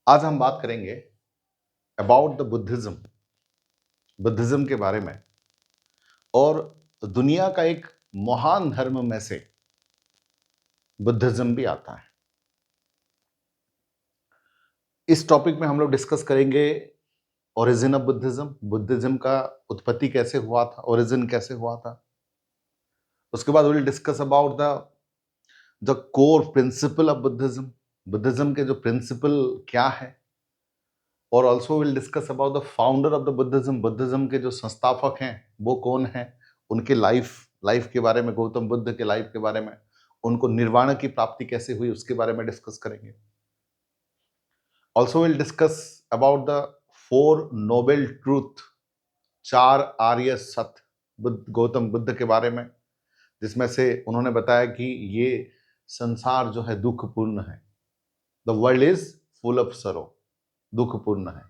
आज हम बात करेंगे अबाउट द बुद्धिज्म के बारे में। और दुनिया का एक महान धर्म में से बुद्धिज्म भी आता है। इस टॉपिक में हम लोग डिस्कस करेंगे ओरिजिन ऑफ बुद्धिज्म, बुद्धिज्म का उत्पत्ति कैसे हुआ था, ओरिजिन कैसे हुआ था। उसके बाद will discuss about the core principle of Buddhism, Buddhism के जो प्रिंसिपल क्या है। और also will discuss about the founder of the Buddhism, Buddhism के जो संस्थापक हैं वो कौन हैं, उनके लाइफ के बारे में, गौतम बुद्ध के लाइफ के बारे में, उनको निर्वाण की प्राप्ति कैसे हुई उसके बारे में डिस्कस करेंगे। Also will discuss about the four Nobel truth, चार आर्य सत्य गौतम बुद्ध के बारे में, जिसमें से उन्होंने बताया कि ये संसार जो है दुखपूर्ण है, the world is full of सरो, दुखपूर्ण है।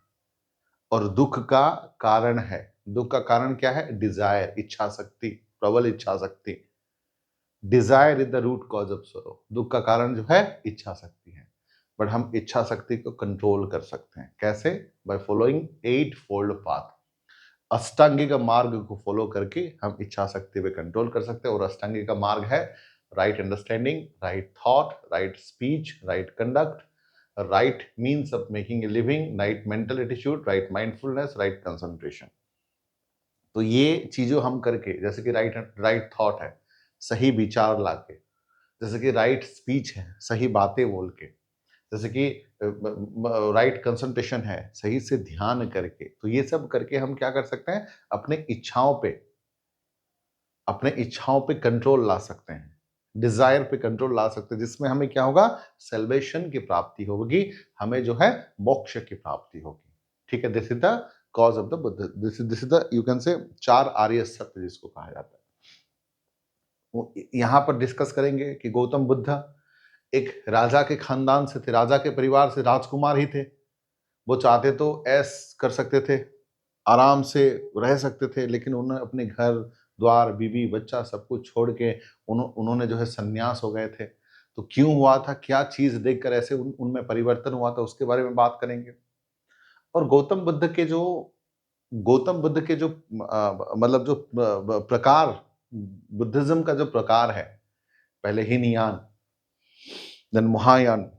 और दुख का कारण है, दुख का कारण क्या है? डिजायर, इच्छा शक्ति, प्रबल इच्छा शक्ति। Desire is the root cause of sorrow, दुख का कारण जो है इच्छा शक्ति है। बट हम इच्छा शक्ति को कंट्रोल कर सकते हैं कैसे? बाय फॉलोइंग 8 फोल्ड पाथ, अष्टांगिक मार्ग को फॉलो करके हम इच्छा शक्ति पे कंट्रोल कर सकते हैं। और अष्टांगिक मार्ग है right understanding, right thought, right speech, right conduct, right means of making a living, right mental attitude, right mindfulness, right concentration। तो ये चीजों हम करके, जैसे कि राइट थॉट है, सही विचार लाके, जैसे कि राइट स्पीच है, सही बातें बोल के, जैसे कि राइट कंसंट्रेशन है, सही से ध्यान करके। तो ये सब करके हम क्या कर सकते हैं? अपने इच्छाओं पे कंट्रोल ला सकते हैं, डिजायर पे कंट्रोल ला सकते हैं, जिसमें हमें क्या होगा? सेल्वेशन की प्राप्ति होगी, हमें जो है मोक्ष की प्राप्ति होगी। ठीक है, this is the cause of the Buddha, this is the, you can say, चार आर्य सत्य जिसको कहा जाता है। यहां पर डिस्कस करेंगे कि गौतम बुद्ध एक राजा के खानदान से थे, राजा के परिवार से, राजकुमार ही थे। वो चाहते तो ऐश कर सकते थे, आराम से रह सकते थे, लेकिन उन्होंने अपने घर द्वार, बीवी बच्चा सब कुछ छोड़ के उन्होंने जो है संन्यास हो गए थे। तो क्यों हुआ था, क्या चीज देखकर ऐसे उनमें परिवर्तन हुआ था, उसके बारे में बात करेंगे। और गौतम बुद्ध के जो मतलब जो प्रकार, बुद्धिज्म का जो प्रकार है, पहले हीनयान, देन महायान,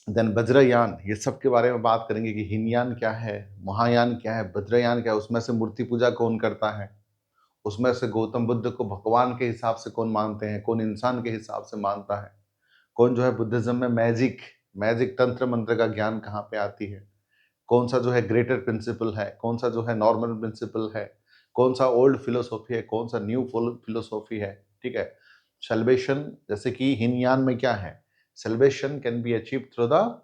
देन वज्रयान, ये सब के बारे में बात करेंगे कि हीनयान क्या है, महायान क्या है, वज्रयान क्या है, उसमें से मूर्ति पूजा कौन करता है, उसमें से गौतम बुद्ध को भगवान के हिसाब से कौन मानते हैं, कौन इंसान के हिसाब से मानता है, कौन जो है बुद्धिज्म में मैजिक तंत्र मंत्र का ज्ञान कहाँ पे आती है, कौन सा जो है ग्रेटर प्रिंसिपल है, कौन सा जो है नॉर्मल प्रिंसिपल है, कौन सा ओल्ड फिलोसॉफी है, कौन सा न्यू फिलोसॉफी है। ठीक है, सेल्वेशन, जैसे कि हीनयान में क्या है, salvation can be achieve through the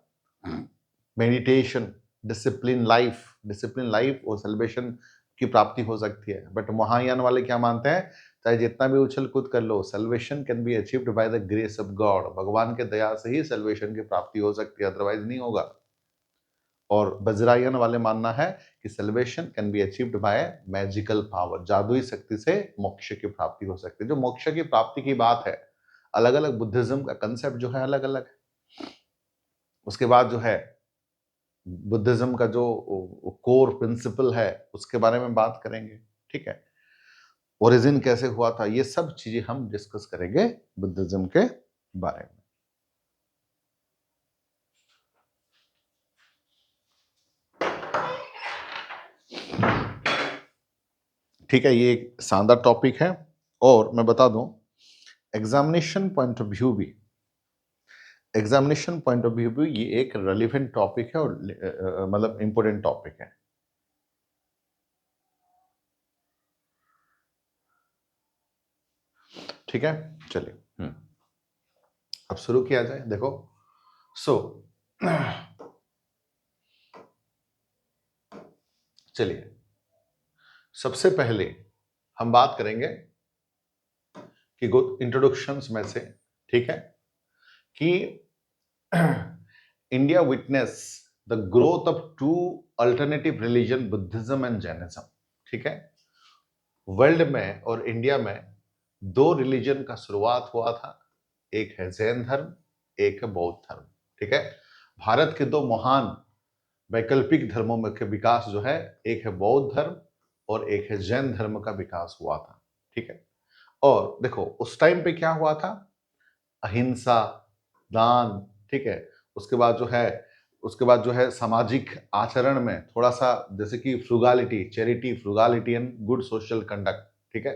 meditation, discipline life और सेल्वेशन की प्राप्ति हो सकती है। बट महायान वाले क्या मानते हैं? चाहे जितना भी उछल कूद कर लो, salvation can be achieved by the grace of God, भगवान के दया से ही सेल्वेशन की प्राप्ति हो सकती है, अदरवाइज नहीं होगा। और वज्रायन वाले मानना है कि salvation can be achieved bye magical power, जादुई शक्ति से मोक्ष की प्राप्ति हो सकती है। जो मोक्ष की प्राप्ति की बात है, अलग अलग बुद्धिज्म का कंसेप्ट जो है अलग अलग है। उसके बाद जो है बुद्धिज्म का जो कोर प्रिंसिपल है उसके बारे में बात करेंगे। ठीक है, ओरिजिन कैसे हुआ था, ये सब चीजें हम डिस्कस करेंगे बुद्धिज्म के बारे में। ठीक है, ये एक शानदार टॉपिक है। और मैं बता दूं, एग्जामिनेशन पॉइंट ऑफ व्यू भी ये एक रेलिवेंट टॉपिक है और मतलब इंपॉर्टेंट टॉपिक है। ठीक है, चलिए अब शुरू किया जाए। देखो, चलिए सबसे पहले हम बात करेंगे कि इंट्रोडक्शंस में से, ठीक है, कि India witness the growth of two alternative religion, Buddhism and Jainism. ठीक है, वर्ल्ड में और इंडिया में दो रिलीजन का शुरुआत हुआ था, एक है जैन धर्म, एक है बौद्ध धर्म। ठीक है, भारत के दो महान वैकल्पिक धर्मों में के विकास जो है, एक है बौद्ध धर्म और एक है जैन धर्म का विकास हुआ था। ठीक है। और देखो उस टाइम पे क्या हुआ था, अहिंसा, दान, ठीक है। उसके बाद जो है सामाजिक आचरण में थोड़ा सा, जैसे कि frugality, charity, frugality and good social conduct. ठीक है।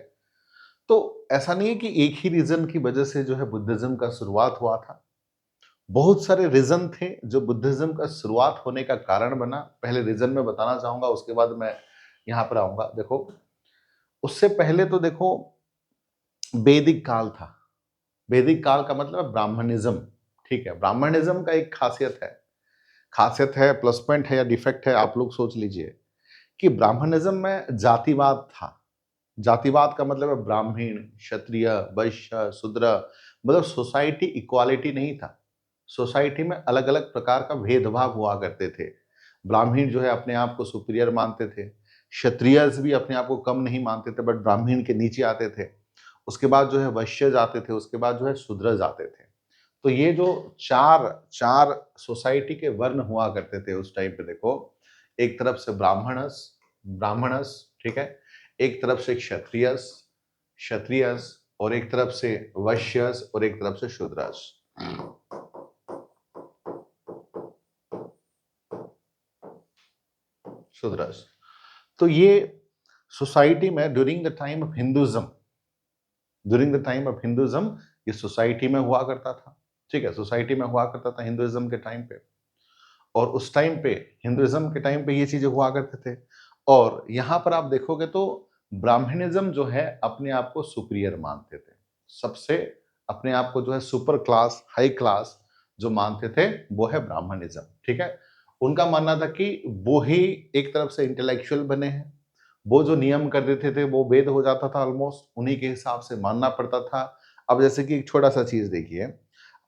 तो ऐसा नहीं है कि एक ही रीजन की वजह से जो है बुद्धिज्म का शुरुआत हुआ था। बहुत सारे रीजन थे जो बुद्धिज्म का शुरुआत होने का कारण बना। पहले रीजन में बताना चाहूंगा, उसके बाद मैं यहां पर आऊंगा। देखो उससे पहले तो देखो वैदिक काल था। वैदिक काल का मतलब है ब्राह्मणिज्म। ठीक है। ब्राह्मणिज्म का एक खासियत है, प्लस पॉइंट है या डिफेक्ट है, आप लोग सोच लीजिए कि ब्राह्मणिज्म में जातिवाद था। जातिवाद का मतलब है ब्राह्मण, क्षत्रिय, वैश्य, शूद्र, मतलब सोसाइटी इक्वालिटी नहीं था। सोसाइटी में अलग अलग प्रकार का भेदभाव हुआ करते थे। ब्राह्मण जो है अपने आप को सुपीरियर मानते थे, क्षत्रिय भी अपने आप को कम नहीं मानते थे, बट ब्राह्मण के नीचे आते थे। उसके बाद जो है वैश्य जाते थे, उसके बाद जो है शूद्र जाते थे। तो ये जो चार चार सोसाइटी के वर्ण हुआ करते थे उस टाइम पे, देखो एक तरफ से ब्राह्मणस, ठीक है, एक तरफ से क्षत्रियस और एक तरफ से वैश्यस और एक तरफ से शूद्रस। शूद्रस। तो ये सोसाइटी में during the time of Hinduism ये सोसाइटी में हुआ करता था। ठीक है। सोसाइटी में हुआ करता था हिंदुइज्म के टाइम पे। और उस टाइम पे, हिंदुइज्म के टाइम पे ये चीजें हुआ करते थे। और यहां पर आप देखोगे तो ब्राह्मणिज्म जो है अपने आप को सुपीरियर मानते थे। सबसे अपने आप को जो है सुपर क्लास, हाई क्लास जो मानते थे वो है ब्राह्मणिज्म। ठीक है। उनका मानना था कि वो ही एक तरफ से इंटेलेक्चुअल बने हैं। वो जो नियम कर देते थे वो वेद हो जाता था, ऑलमोस्ट उन्हीं के हिसाब से मानना पड़ता था। अब जैसे कि एक छोटा सा चीज देखिए,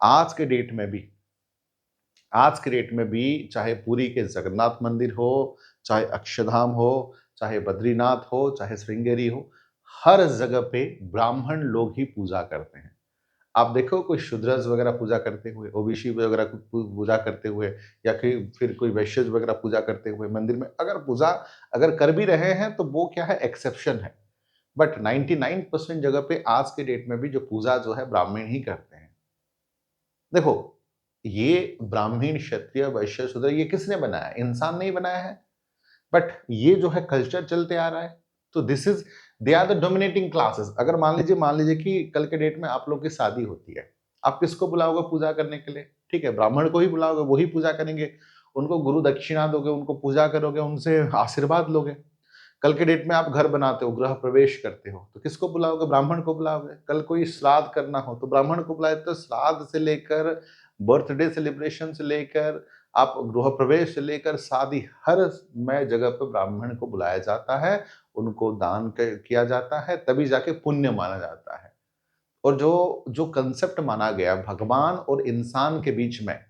आज के डेट में भी आज के डेट में भी चाहे पुरी के जगन्नाथ मंदिर हो, चाहे अक्षरधाम हो, चाहे बद्रीनाथ हो, चाहे श्रृंगेरी हो, हर जगह पे ब्राह्मण लोग ही पूजा करते हैं। आप देखो कोई शूद्रज वगैरह पूजा करते हुए, ओबीसी वगैरह पूजा करते हुए, या फिर कोई वैश्य वगैरह पूजा करते हुए मंदिर में, अगर पूजा अगर कर भी रहे हैं तो वो क्या है, एक्सेप्शन है। बट 99% जगह पे आज के डेट में भी जो पूजा जो है ब्राह्मण ही करते हैं। देखो ये ब्राह्मण, क्षत्रिय, वैश्य, शूद्र ये किसने बनाया? इंसान ने ही बनाया है। बट ये जो है कल्चर चलते आ रहा है। तो this is they are the dominating classes. अगर मान लीजिए कि कल के डेट में आप लोग की शादी होती है, आप किसको बुलाओगे पूजा करने के लिए? ठीक है, ब्राह्मण को ही बुलाओगे, वही पूजा करेंगे। उनको गुरु दक्षिणा दोगे, उनको पूजा करोगे, उनसे आशीर्वाद लोगे। कल के डेट में आप घर बनाते हो, गृह प्रवेश करते हो, तो किसको बुलाओगे? ब्राह्मण को बुलाओगे। कल कोई श्राद्ध करना हो तो ब्राह्मण को बुलाए। तो श्राद्ध से लेकर बर्थडे सेलिब्रेशन से लेकर आप गृह प्रवेश से लेकर शादी, हर में जगह पर ब्राह्मण को बुलाया जाता है। उनको दान किया जाता है, तभी जाके पुण्य माना जाता है। और जो जो कंसेप्ट माना गया भगवान और इंसान के बीच में,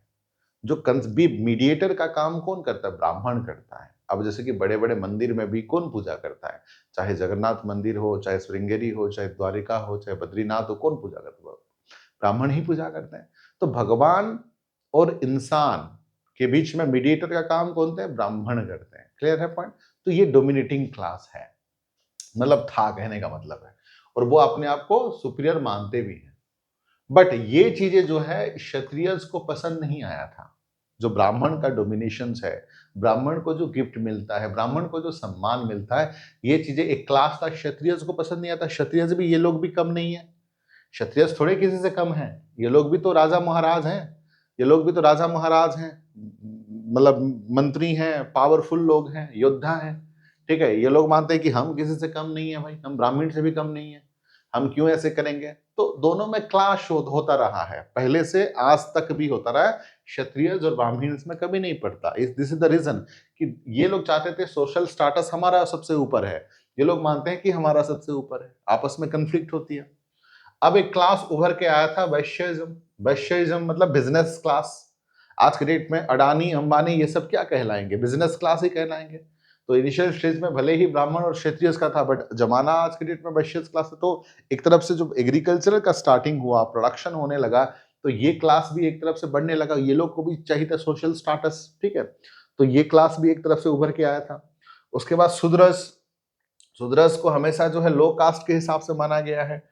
जो भी मीडिएटर का काम कौन करता है? ब्राह्मण करता है। अब जैसे कि बड़े बड़े मंदिर में भी कौन पूजा करता है? चाहे जगन्नाथ मंदिर हो, चाहे श्रृंगेरी हो, चाहे द्वारिका हो, चाहे बद्रीनाथ हो, कौन पूजा करता है? ब्राह्मण ही पूजा करते हैं। तो भगवान और इंसान के बीच में मीडिएटर का काम कौन थे? ब्राह्मण करते हैं। क्लियर है पॉइंट? तो ये डोमिनेटिंग क्लास है, मतलब था, कहने का मतलब है। और वो अपने आप को सुपीरियर मानते भी हैं। बट ये चीजें जो है क्षत्रिय को पसंद नहीं आया था। जो ब्राह्मण का डोमिनेशन है, ब्राह्मण को जो गिफ्ट मिलता है, ब्राह्मण को जो सम्मान मिलता है, ये चीजें एक क्लास था, क्षत्रिय को पसंद नहीं आता। क्षत्रिय भी, ये लोग भी कम नहीं है। क्षत्रिय थोड़े किसी से कम है। ये लोग भी तो राजा महाराज हैं। मतलब मंत्री हैं, पावरफुल लोग हैं, योद्धा हैं। ठीक है। ये लोग मानते हैं कि हम किसी से कम नहीं है भाई, हम ब्राह्मण से भी कम नहीं है, हम क्यों ऐसे करेंगे? तो दोनों में क्लाश होता रहा है, पहले से आज तक भी होता रहा है। क्षत्रिय और ब्राह्मण इसमें कभी नहीं पड़ता। दिस इज द रीजन कि ये लोग चाहते थे सोशल स्टाटस हमारा सबसे ऊपर है। ये लोग मानते हैं कि हमारा सबसे ऊपर है, आपस में कंफ्लिक्ट होती है। अब एक क्लास उभर के आया था, वैश्यइज्म। वैश्यइज्म मतलब बिजनेस क्लास। आज के डेट में अडानी, अंबानी ये सब क्या कहलाएंगे? बिजनेस क्लास ही कहलाएंगे। तो इनिशियल स्टेज में भले ही ब्राह्मण और क्षत्रिय का था, बट जमाना आज के डेट में वैश्य क्लास है। तो एक तरफ से जो एग्रीकल्चर का स्टार्टिंग हुआ, प्रोडक्शन होने लगा, तो ये क्लास भी एक तरफ से बढ़ने लगा, ये लोग को भी चाहिए था सोशल स्टाटस, ठीक है, तो ये क्लास भी एक तरफ से उभर के आया था। उसके बाद शूद्रस, शूद्रस को हमेशा जो है लो कास्ट के हिसाब से माना गया है,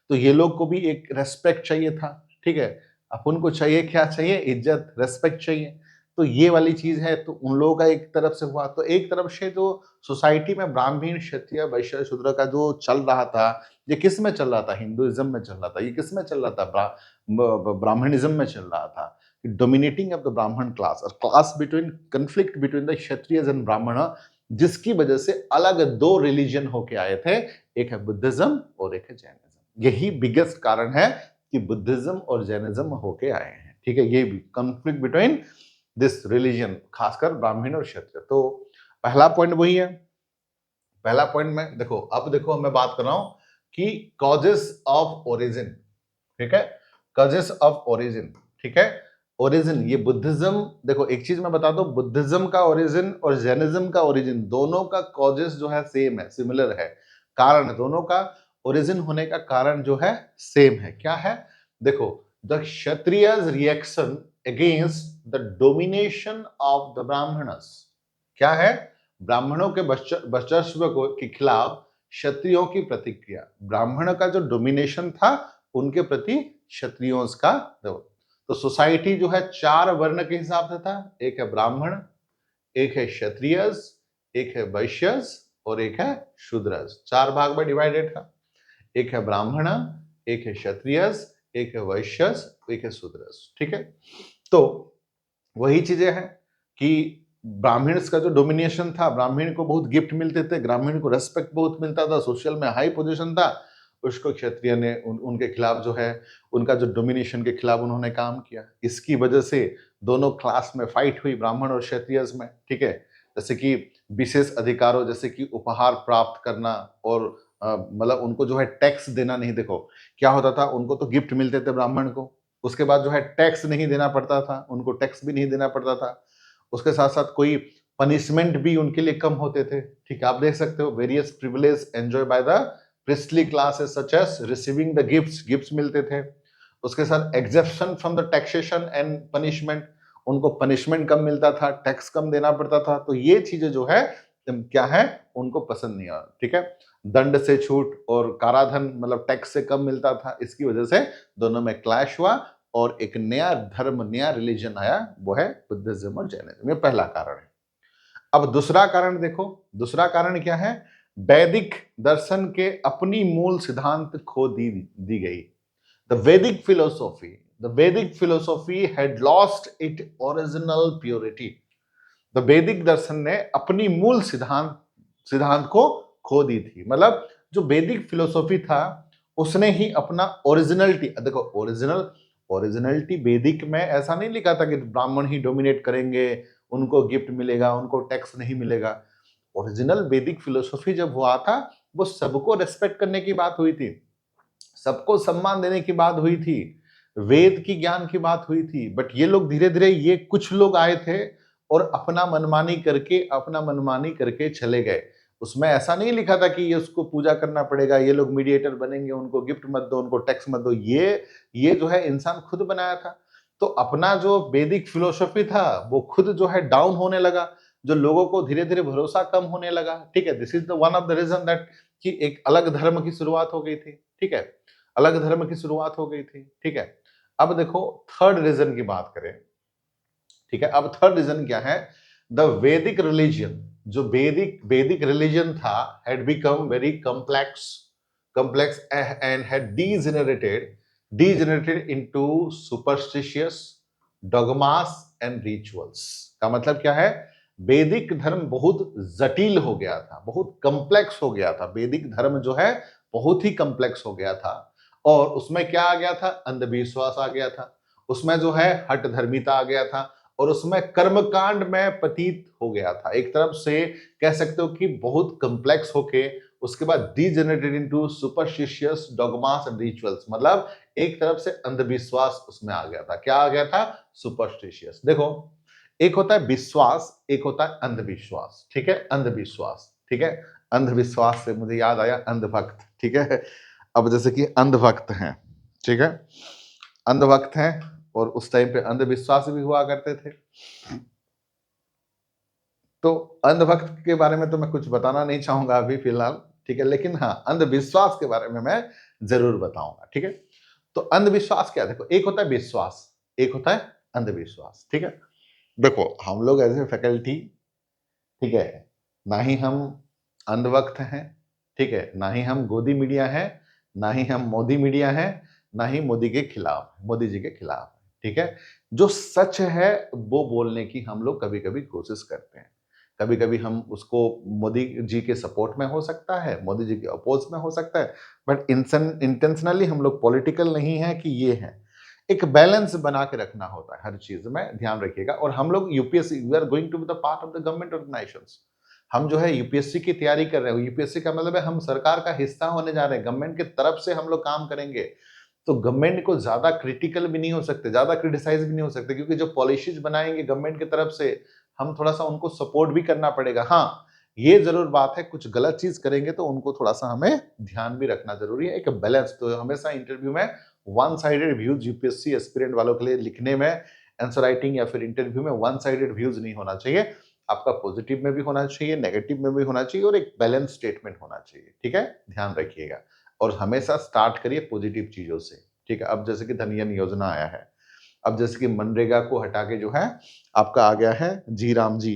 तो ये लोग को भी एक रेस्पेक्ट चाहिए था, ठीक है, अपन को चाहिए क्या चाहिए, इज्जत, रेस्पेक्ट चाहिए, तो ये वाली चीज है, तो उन लोगों का एक तरफ से हुआ। तो एक तरफ से जो सोसाइटी में ब्राह्मण, क्षत्रिय, वैश्य, शूद्र का जो चल रहा था, ये किस में चल रहा था, हिंदुइज्म में चल रहा था, ये किस में चल रहा था, ब्राह्मणिज्म में चल रहा था, डोमिनेटिंग ऑफ द ब्राह्मण क्लास और class between, conflict between the Kshatriya and ब्राह्मण, जिसकी वजह से अलग दो रिलीजन होके आए थे, एक है बुद्धिज्म और एक है जैनिज्म। यही बिगेस्ट कारण है कि बुद्धिज्म और जैनिज्म होके आए हैं, ठीक है, ये भी कंफ्लिक्ट बिटवीन दिस रिलीजन, खासकर ब्राह्मण और क्षत्रिय। तो पहला पॉइंट वही है, पहला पॉइंट में देखो, अब देखो मैं बात कर रहा हूं कि कॉजेस ऑफ ओरिजिन, ठीक है, कॉजेस ऑफ ओरिजिन, ठीक है, ओरिजिन, ये बुद्धिज्म, देखो एक चीज मैं बता दूं, बुद्धिज्म का ओरिजिन और जैनिज्म का ओरिजिन दोनों का कॉजेस जो है सेम है, सिमिलर है, कारण दोनों का ओरिजिन होने का कारण जो है सेम है, क्या है, देखो, the Kshatriyas reaction against the domination of the Brahmanas, क्या है, ब्राह्मणों के वर्चस्व के खिलाफ क्षत्रियों की प्रतिक्रिया, ब्राह्मण का जो डोमिनेशन था उनके प्रति क्षत्रियों का, तो सोसाइटी जो है चार वर्ण के हिसाब से था, एक है ब्राह्मण, एक है क्षत्रियस, एक है वैश्यस और एक है शूद्रस, चार भाग में डिवाइडेड था, एक है ब्राह्मण, एक है क्षत्रियस, एक है वैश्यस, एक है शूद्रस, ठीक है। तो वही चीजें हैं कि ब्राह्मण्स का जो डोमिनेशन था, ब्राह्मण को बहुत गिफ्ट मिलते थे, ब्राह्मण को रेस्पेक्ट बहुत मिलता था, सोशल में हाई पोजीशन था, उसको क्षत्रिय ने उनके खिलाफ जो है, उनका जो डोमिनेशन के खिलाफ उन्होंने काम किया, इसकी वजह से दोनों क्लास में फाइट हुई, ब्राह्मण और क्षत्रिय में, ठीक है, जैसे कि विशेष अधिकारों, जैसे कि उपहार प्राप्त करना और मतलब उनको जो है टैक्स देना नहीं, देखो क्या होता था, उनको तो गिफ्ट मिलते थे ब्राह्मण को, उसके बाद जो है टैक्स नहीं देना पड़ता था, उनको टैक्स भी नहीं देना पड़ता था, उसके साथ साथ कोई पनिशमेंट भी उनके लिए कम होते थे, ठीक है, आप देख सकते हो various privilege enjoy by the priestly classes such as receiving the gifts, gifts मिलते थे, उसके साथ exemption from the taxation and punishment, उनको पनिशमेंट कम मिलता था, टैक्स कम देना पड़ता था, तो ये चीजें जो है क्या है, उनको पसंद नहीं आया, ठीक है, दंड से छूट और काराधन मतलब टैक्स से कम मिलता था, इसकी वजह से दोनों में क्लैश हुआ और एक नया धर्म, नया रिलीजन आया, वो है बुद्धिज्म और जैनिज्म, ये पहला कारण है। अब दूसरा कारण देखो, दूसरा कारण क्या है, वैदिक दर्शन के अपनी मूल सिद्धांत खो दी गई, द वैदिक फिलोसॉफी, द वैदिक philosophy had lost it original purity, the वैदिक दर्शन ने अपनी मूल सिद्धांत सिद्धांत को खो दी थी, मतलब जो वैदिक फिलोसॉफी था उसने ही अपना ओरिजिनलिटी, देखो ओरिजिनलिटी वैदिक में ऐसा नहीं लिखा था कि ब्राह्मण ही डोमिनेट करेंगे, उनको गिफ्ट मिलेगा, उनको टैक्स नहीं मिलेगा, ओरिजिनल वैदिक फिलोसॉफी जब हुआ था वो सबको रेस्पेक्ट करने की बात हुई थी, सबको सम्मान देने की बात हुई थी, वेद की ज्ञान की बात हुई थी, बट ये लोग धीरे धीरे, ये कुछ लोग आए थे और अपना मनमानी करके चले गए, उसमें ऐसा नहीं लिखा था कि ये उसको पूजा करना पड़ेगा, ये लोग मीडिएटर बनेंगे, उनको गिफ्ट मत दो, उनको टैक्स मत दो, ये जो है इंसान खुद बनाया था, तो अपना जो वैदिक फिलोसॉफी था वो खुद जो है डाउन होने लगा, जो लोगों को धीरे धीरे भरोसा कम होने लगा, ठीक है, this is the one of the reason that कि एक अलग धर्म की शुरुआत हो गई थी, ठीक है, अलग धर्म की शुरुआत हो गई थी, ठीक है। अब देखो थर्ड रीजन की बात करें, ठीक है, अब थर्ड रीजन क्या है, द वैदिक रिलीजन, जो वैदिक रिलीजन था had become very complex and had degenerated into superstitious dogmas and rituals, का मतलब क्या है, वैदिक धर्म बहुत जटिल हो गया था, बहुत कॉम्प्लेक्स हो गया था, वैदिक धर्म जो है बहुत ही कॉम्प्लेक्स हो गया था, और उसमें क्या आ गया था, अंधविश्वास आ गया था, उसमें जो है हट धर्मिता आ गया था, और उसमें कर्मकांड में पतित हो गया था, एक तरफ से कह सकते हो कि बहुत कॉम्प्लेक्स होके उसके बाद degenerated into superstitious dogmas and rituals, मतलब एक तरफ से अंधविश्वास उसमें आ गया था, क्या आ गया था, सुपरस्टिशियस, देखो एक होता है विश्वास, एक होता है अंधविश्वास, ठीक है, अंधविश्वास, ठीक है, अंधविश्वास से मुझे याद आया अंधभक्त, ठीक है, अब जैसे कि अंधभक्त हैं, ठीक है, अंधभक्त हैं और उस टाइम पे अंधविश्वास भी हुआ करते थे। तो अंधभक्त के बारे में तो मैं कुछ बताना नहीं चाहूंगा अभी फिलहाल, ठीक है, लेकिन हाँ अंधविश्वास के बारे में मैं जरूर बताऊंगा, ठीक है। तो अंधविश्वास क्या है, देखो एक होता है विश्वास, एक होता है अंधविश्वास, ठीक है। देखो हम लोग एज ए फैकल्टी, ठीक है, ना ही हम अंधभक्त हैं, ठीक है, ना ही हम गोदी मीडिया है, ना ही हम मोदी मीडिया है, ना ही मोदी के खिलाफ, मोदी जी के खिलाफ, ठीक है। जो सच है वो बोलने की हम लोग कभी कभी कोशिश करते हैं, कभी कभी हम उसको मोदी जी के सपोर्ट में हो सकता है, मोदी जी के अपोज में हो सकता है, बट इंटेंशनली हम लोग पॉलिटिकल नहीं है कि ये है। एक बैलेंस बना के रखना होता है हर चीज में, ध्यान रखिएगा। और हम लोग UPSC, we are going to be the part of the government organisations. हम जो है यूपीएससी की तैयारी कर रहे हैं, यूपीएससी का मतलब है हम सरकार का हिस्सा होने जा रहे हैं, गवर्नमेंट की तरफ से हम लोग काम करेंगे। तो गवर्नमेंट को ज्यादा क्रिटिकल भी नहीं हो सकते, ज्यादा क्रिटिसाइज भी नहीं हो सकते, क्योंकि जो पॉलिसीज बनाएंगे गवर्नमेंट की तरफ से हम थोड़ा सा उनको सपोर्ट भी करना पड़ेगा। हाँ ये जरूर बात है, कुछ गलत चीज करेंगे तो उनको थोड़ा सा हमें ध्यान भी रखना जरूरी है, एक बैलेंस। तो हमेशा इंटरव्यू में one sided views UPSC aspirant वालों के लिए लिखने में, आंसर राइटिंग या फिर इंटरव्यू में वन साइडेड व्यूज नहीं होना चाहिए। आपका पॉजिटिव में भी होना चाहिए, नेगेटिव में भी होना चाहिए, और एक बैलेंस स्टेटमेंट होना चाहिए, ठीक है, ध्यान रखिएगा। और हमेशा स्टार्ट करिए पॉजिटिव चीजों से, ठीक है। अब जैसे कि धनजन योजना आया है, अब जैसे कि मनरेगा को हटा के जो है आपका आ गया है जी राम जी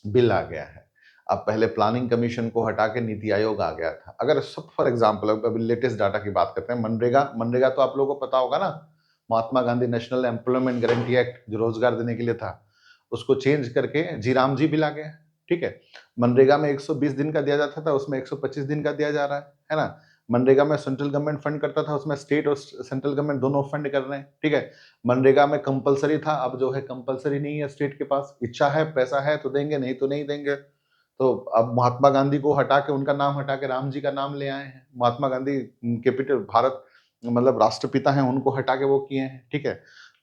बिल आ गया है। अब पहले प्लानिंग कमीशन को हटा के नीति आयोग आ गया था। अगर सब फॉर एग्जांपल अभी लेटेस्ट डाटा की बात करते हैं, मनरेगा, मनरेगा तो आप लोगों को पता होगा ना, Mahatma Gandhi national employment guarantee act जो रोजगार देने के लिए था, उसको चेंज करके जी राम जी बिल आ गया, ठीक है। मनरेगा में 120 दिन का दिया जाता था, उसमें 125 दिन का दिया जा रहा है ना। मनरेगा में सेंट्रल गवर्नमेंट फंड करता था, उसमें स्टेट और सेंट्रल गवर्नमेंट दोनों फंड कर रहे हैं, ठीक है। मनरेगा में कंपलसरी था, अब जो है कंपलसरी नहीं है, स्टेट के पास इच्छा है, पैसा है तो देंगे, नहीं तो नहीं देंगे। तो अब महात्मा गांधी को हटा के, उनका नाम हटा के राम जी का नाम ले आए हैं। महात्मा गांधी कैपिटल भारत मतलब राष्ट्रपिता हैं, उनको हटा के वो किए हैं, ठीक है।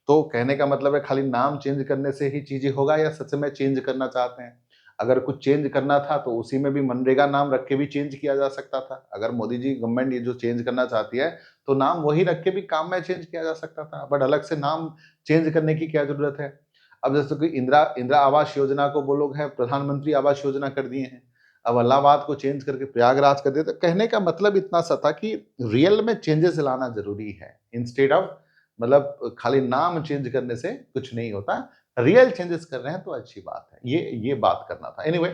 तो कहने का मतलब है खाली नाम चेंज करने से ही चीजें होगा, या सच में चेंज करना चाहते हैं? अगर कुछ चेंज करना था तो उसी में भी मनरेगा नाम रख के भी चेंज किया जा सकता था। अगर मोदी जी गवर्नमेंट ये जो चेंज करना चाहती है तो नाम वही रख के भी काम में चेंज किया जा सकता था, बट अलग से नाम चेंज करने की क्या जरूरत है? अब जैसे कि इंदिरा इंदिरा आवास योजना को वो लोग है प्रधानमंत्री आवास योजना कर दिए हैं, अब इलाहाबाद को चेंज करके प्रयागराज कर दिया। तो कहने का मतलब इतना सा था कि रियल में चेंजेस लाना जरूरी है, इंस्टेड ऑफ मतलब खाली नाम चेंज करने से कुछ नहीं होता, रियल चेंजेस कर रहे हैं तो अच्छी बात है। ये बात करना था। एनीवे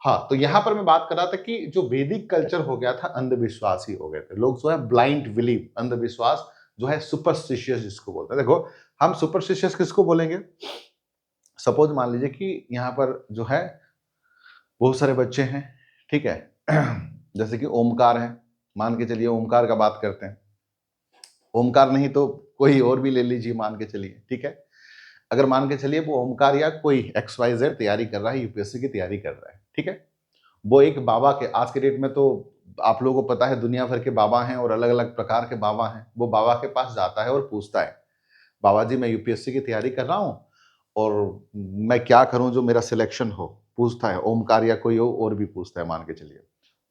हाँ, तो यहां पर मैं बात कर रहा था कि जो वैदिक कल्चर हो गया था अंधविश्वास ही हो गए थे लोग, जो है ब्लाइंड बिलीव, अंधविश्वास जो है सुपरस्टिशियस जिसको बोलते हैं। देखो हम सुपरस्टिशियस किसको बोलेंगे? सपोज मान लीजिए कि यहाँ पर जो है बहुत सारे बच्चे हैं, ठीक है, जैसे कि ओमकार है, मान के चलिए ओमकार का बात करते हैं, ओमकार नहीं तो कोई और भी ले लीजिए मान के चलिए, ठीक है। अगर मान के चलिए वो ओमकार या कोई XYZ तैयारी कर रहा है, यूपीएससी की तैयारी कर रहा है, ठीक है। वो एक बाबा के, आज के डेट में तो आप लोगों को पता है दुनिया भर के बाबा हैं और अलग अलग प्रकार के बाबा हैं, वो बाबा के पास जाता है और पूछता है, बाबा जी मैं यूपीएससी की तैयारी कर रहा हूँ और मैं क्या करूं जो मेरा सिलेक्शन हो, पूछता है ओमकार या कोई और भी पूछता है मान के चलिए।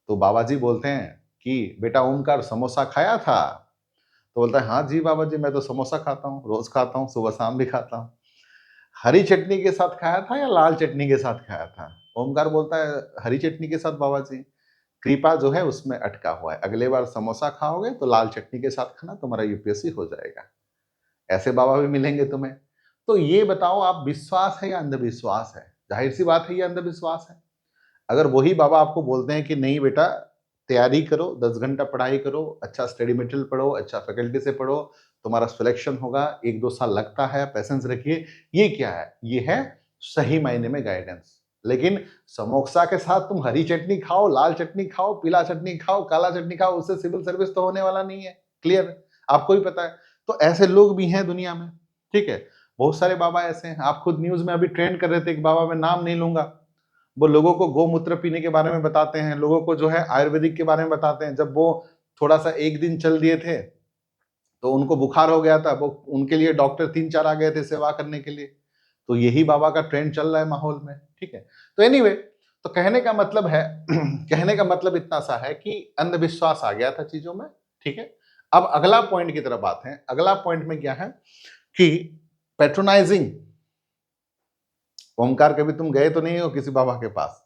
तो बाबा जी बोलते हैं कि बेटा ओमकार समोसा खाया था? तो बोलता है हाँ जी बाबा जी मैं तो समोसा खाता हूँ, रोज खाता हूँ, सुबह शाम भी खाता हूँ। हरी चटनी के साथ खाया था या लाल चटनी के साथ खाया था? ओमकार बोलता है हरी चटनी के साथ बाबा जी, कृपा जो है उसमें अटका हुआ है, अगले बार समोसा खाओगे तो लाल चटनी के साथ खाना, तुम्हारा यूपीएससी हो जाएगा। ऐसे बाबा भी मिलेंगे तुम्हें। तो ये बताओ आप विश्वास है या अंधविश्वास है? जाहिर सी बात है ये अंधविश्वास है। अगर वही बाबा आपको बोलते हैं कि नहीं बेटा तैयारी करो, 10 घंटा पढ़ाई करो, अच्छा स्टडी मटेरियल पढ़ो, अच्छा फैकल्टी से पढ़ो, तुम्हारा सिलेक्शन होगा, 1-2 साल लगता है, पैसेंस रखिए, ये क्या है? ये है सही मायने में गाइडेंस। लेकिन समोसा के साथ तुम हरी चटनी खाओ, लाल चटनी खाओ, पीला चटनी खाओ, काला चटनी खाओ, उससे सिविल सर्विस तो होने वाला नहीं है। क्लियर? आपको भी पता है। तो ऐसे लोग भी हैं दुनिया में, ठीक है। बहुत सारे बाबा ऐसे हैं, आप खुद न्यूज में अभी ट्रेंड कर रहे थे, एक बाबा मैं नाम नहीं लूंगा, वो लोगों को गोमूत्र पीने के बारे में बताते हैं, लोगों को जो है आयुर्वेदिक के बारे में बताते हैं। जब वो थोड़ा सा एक दिन चल दिए थे तो उनको बुखार हो गया था, वो उनके लिए डॉक्टर 3-4 आ गए थे सेवा करने के लिए। तो यही बाबा का ट्रेंड चल रहा है माहौल में, ठीक है। तो एनीवे तो कहने का मतलब है कहने का मतलब इतना सा है कि अंधविश्वास आ गया था चीजों में, ठीक है। अब अगला पॉइंट की तरफ आते हैं। अगला पॉइंट में क्या है कि पैट्रोनाइजिंग। ओमकार, कभी तुम गए तो नहीं हो किसी बाबा के पास?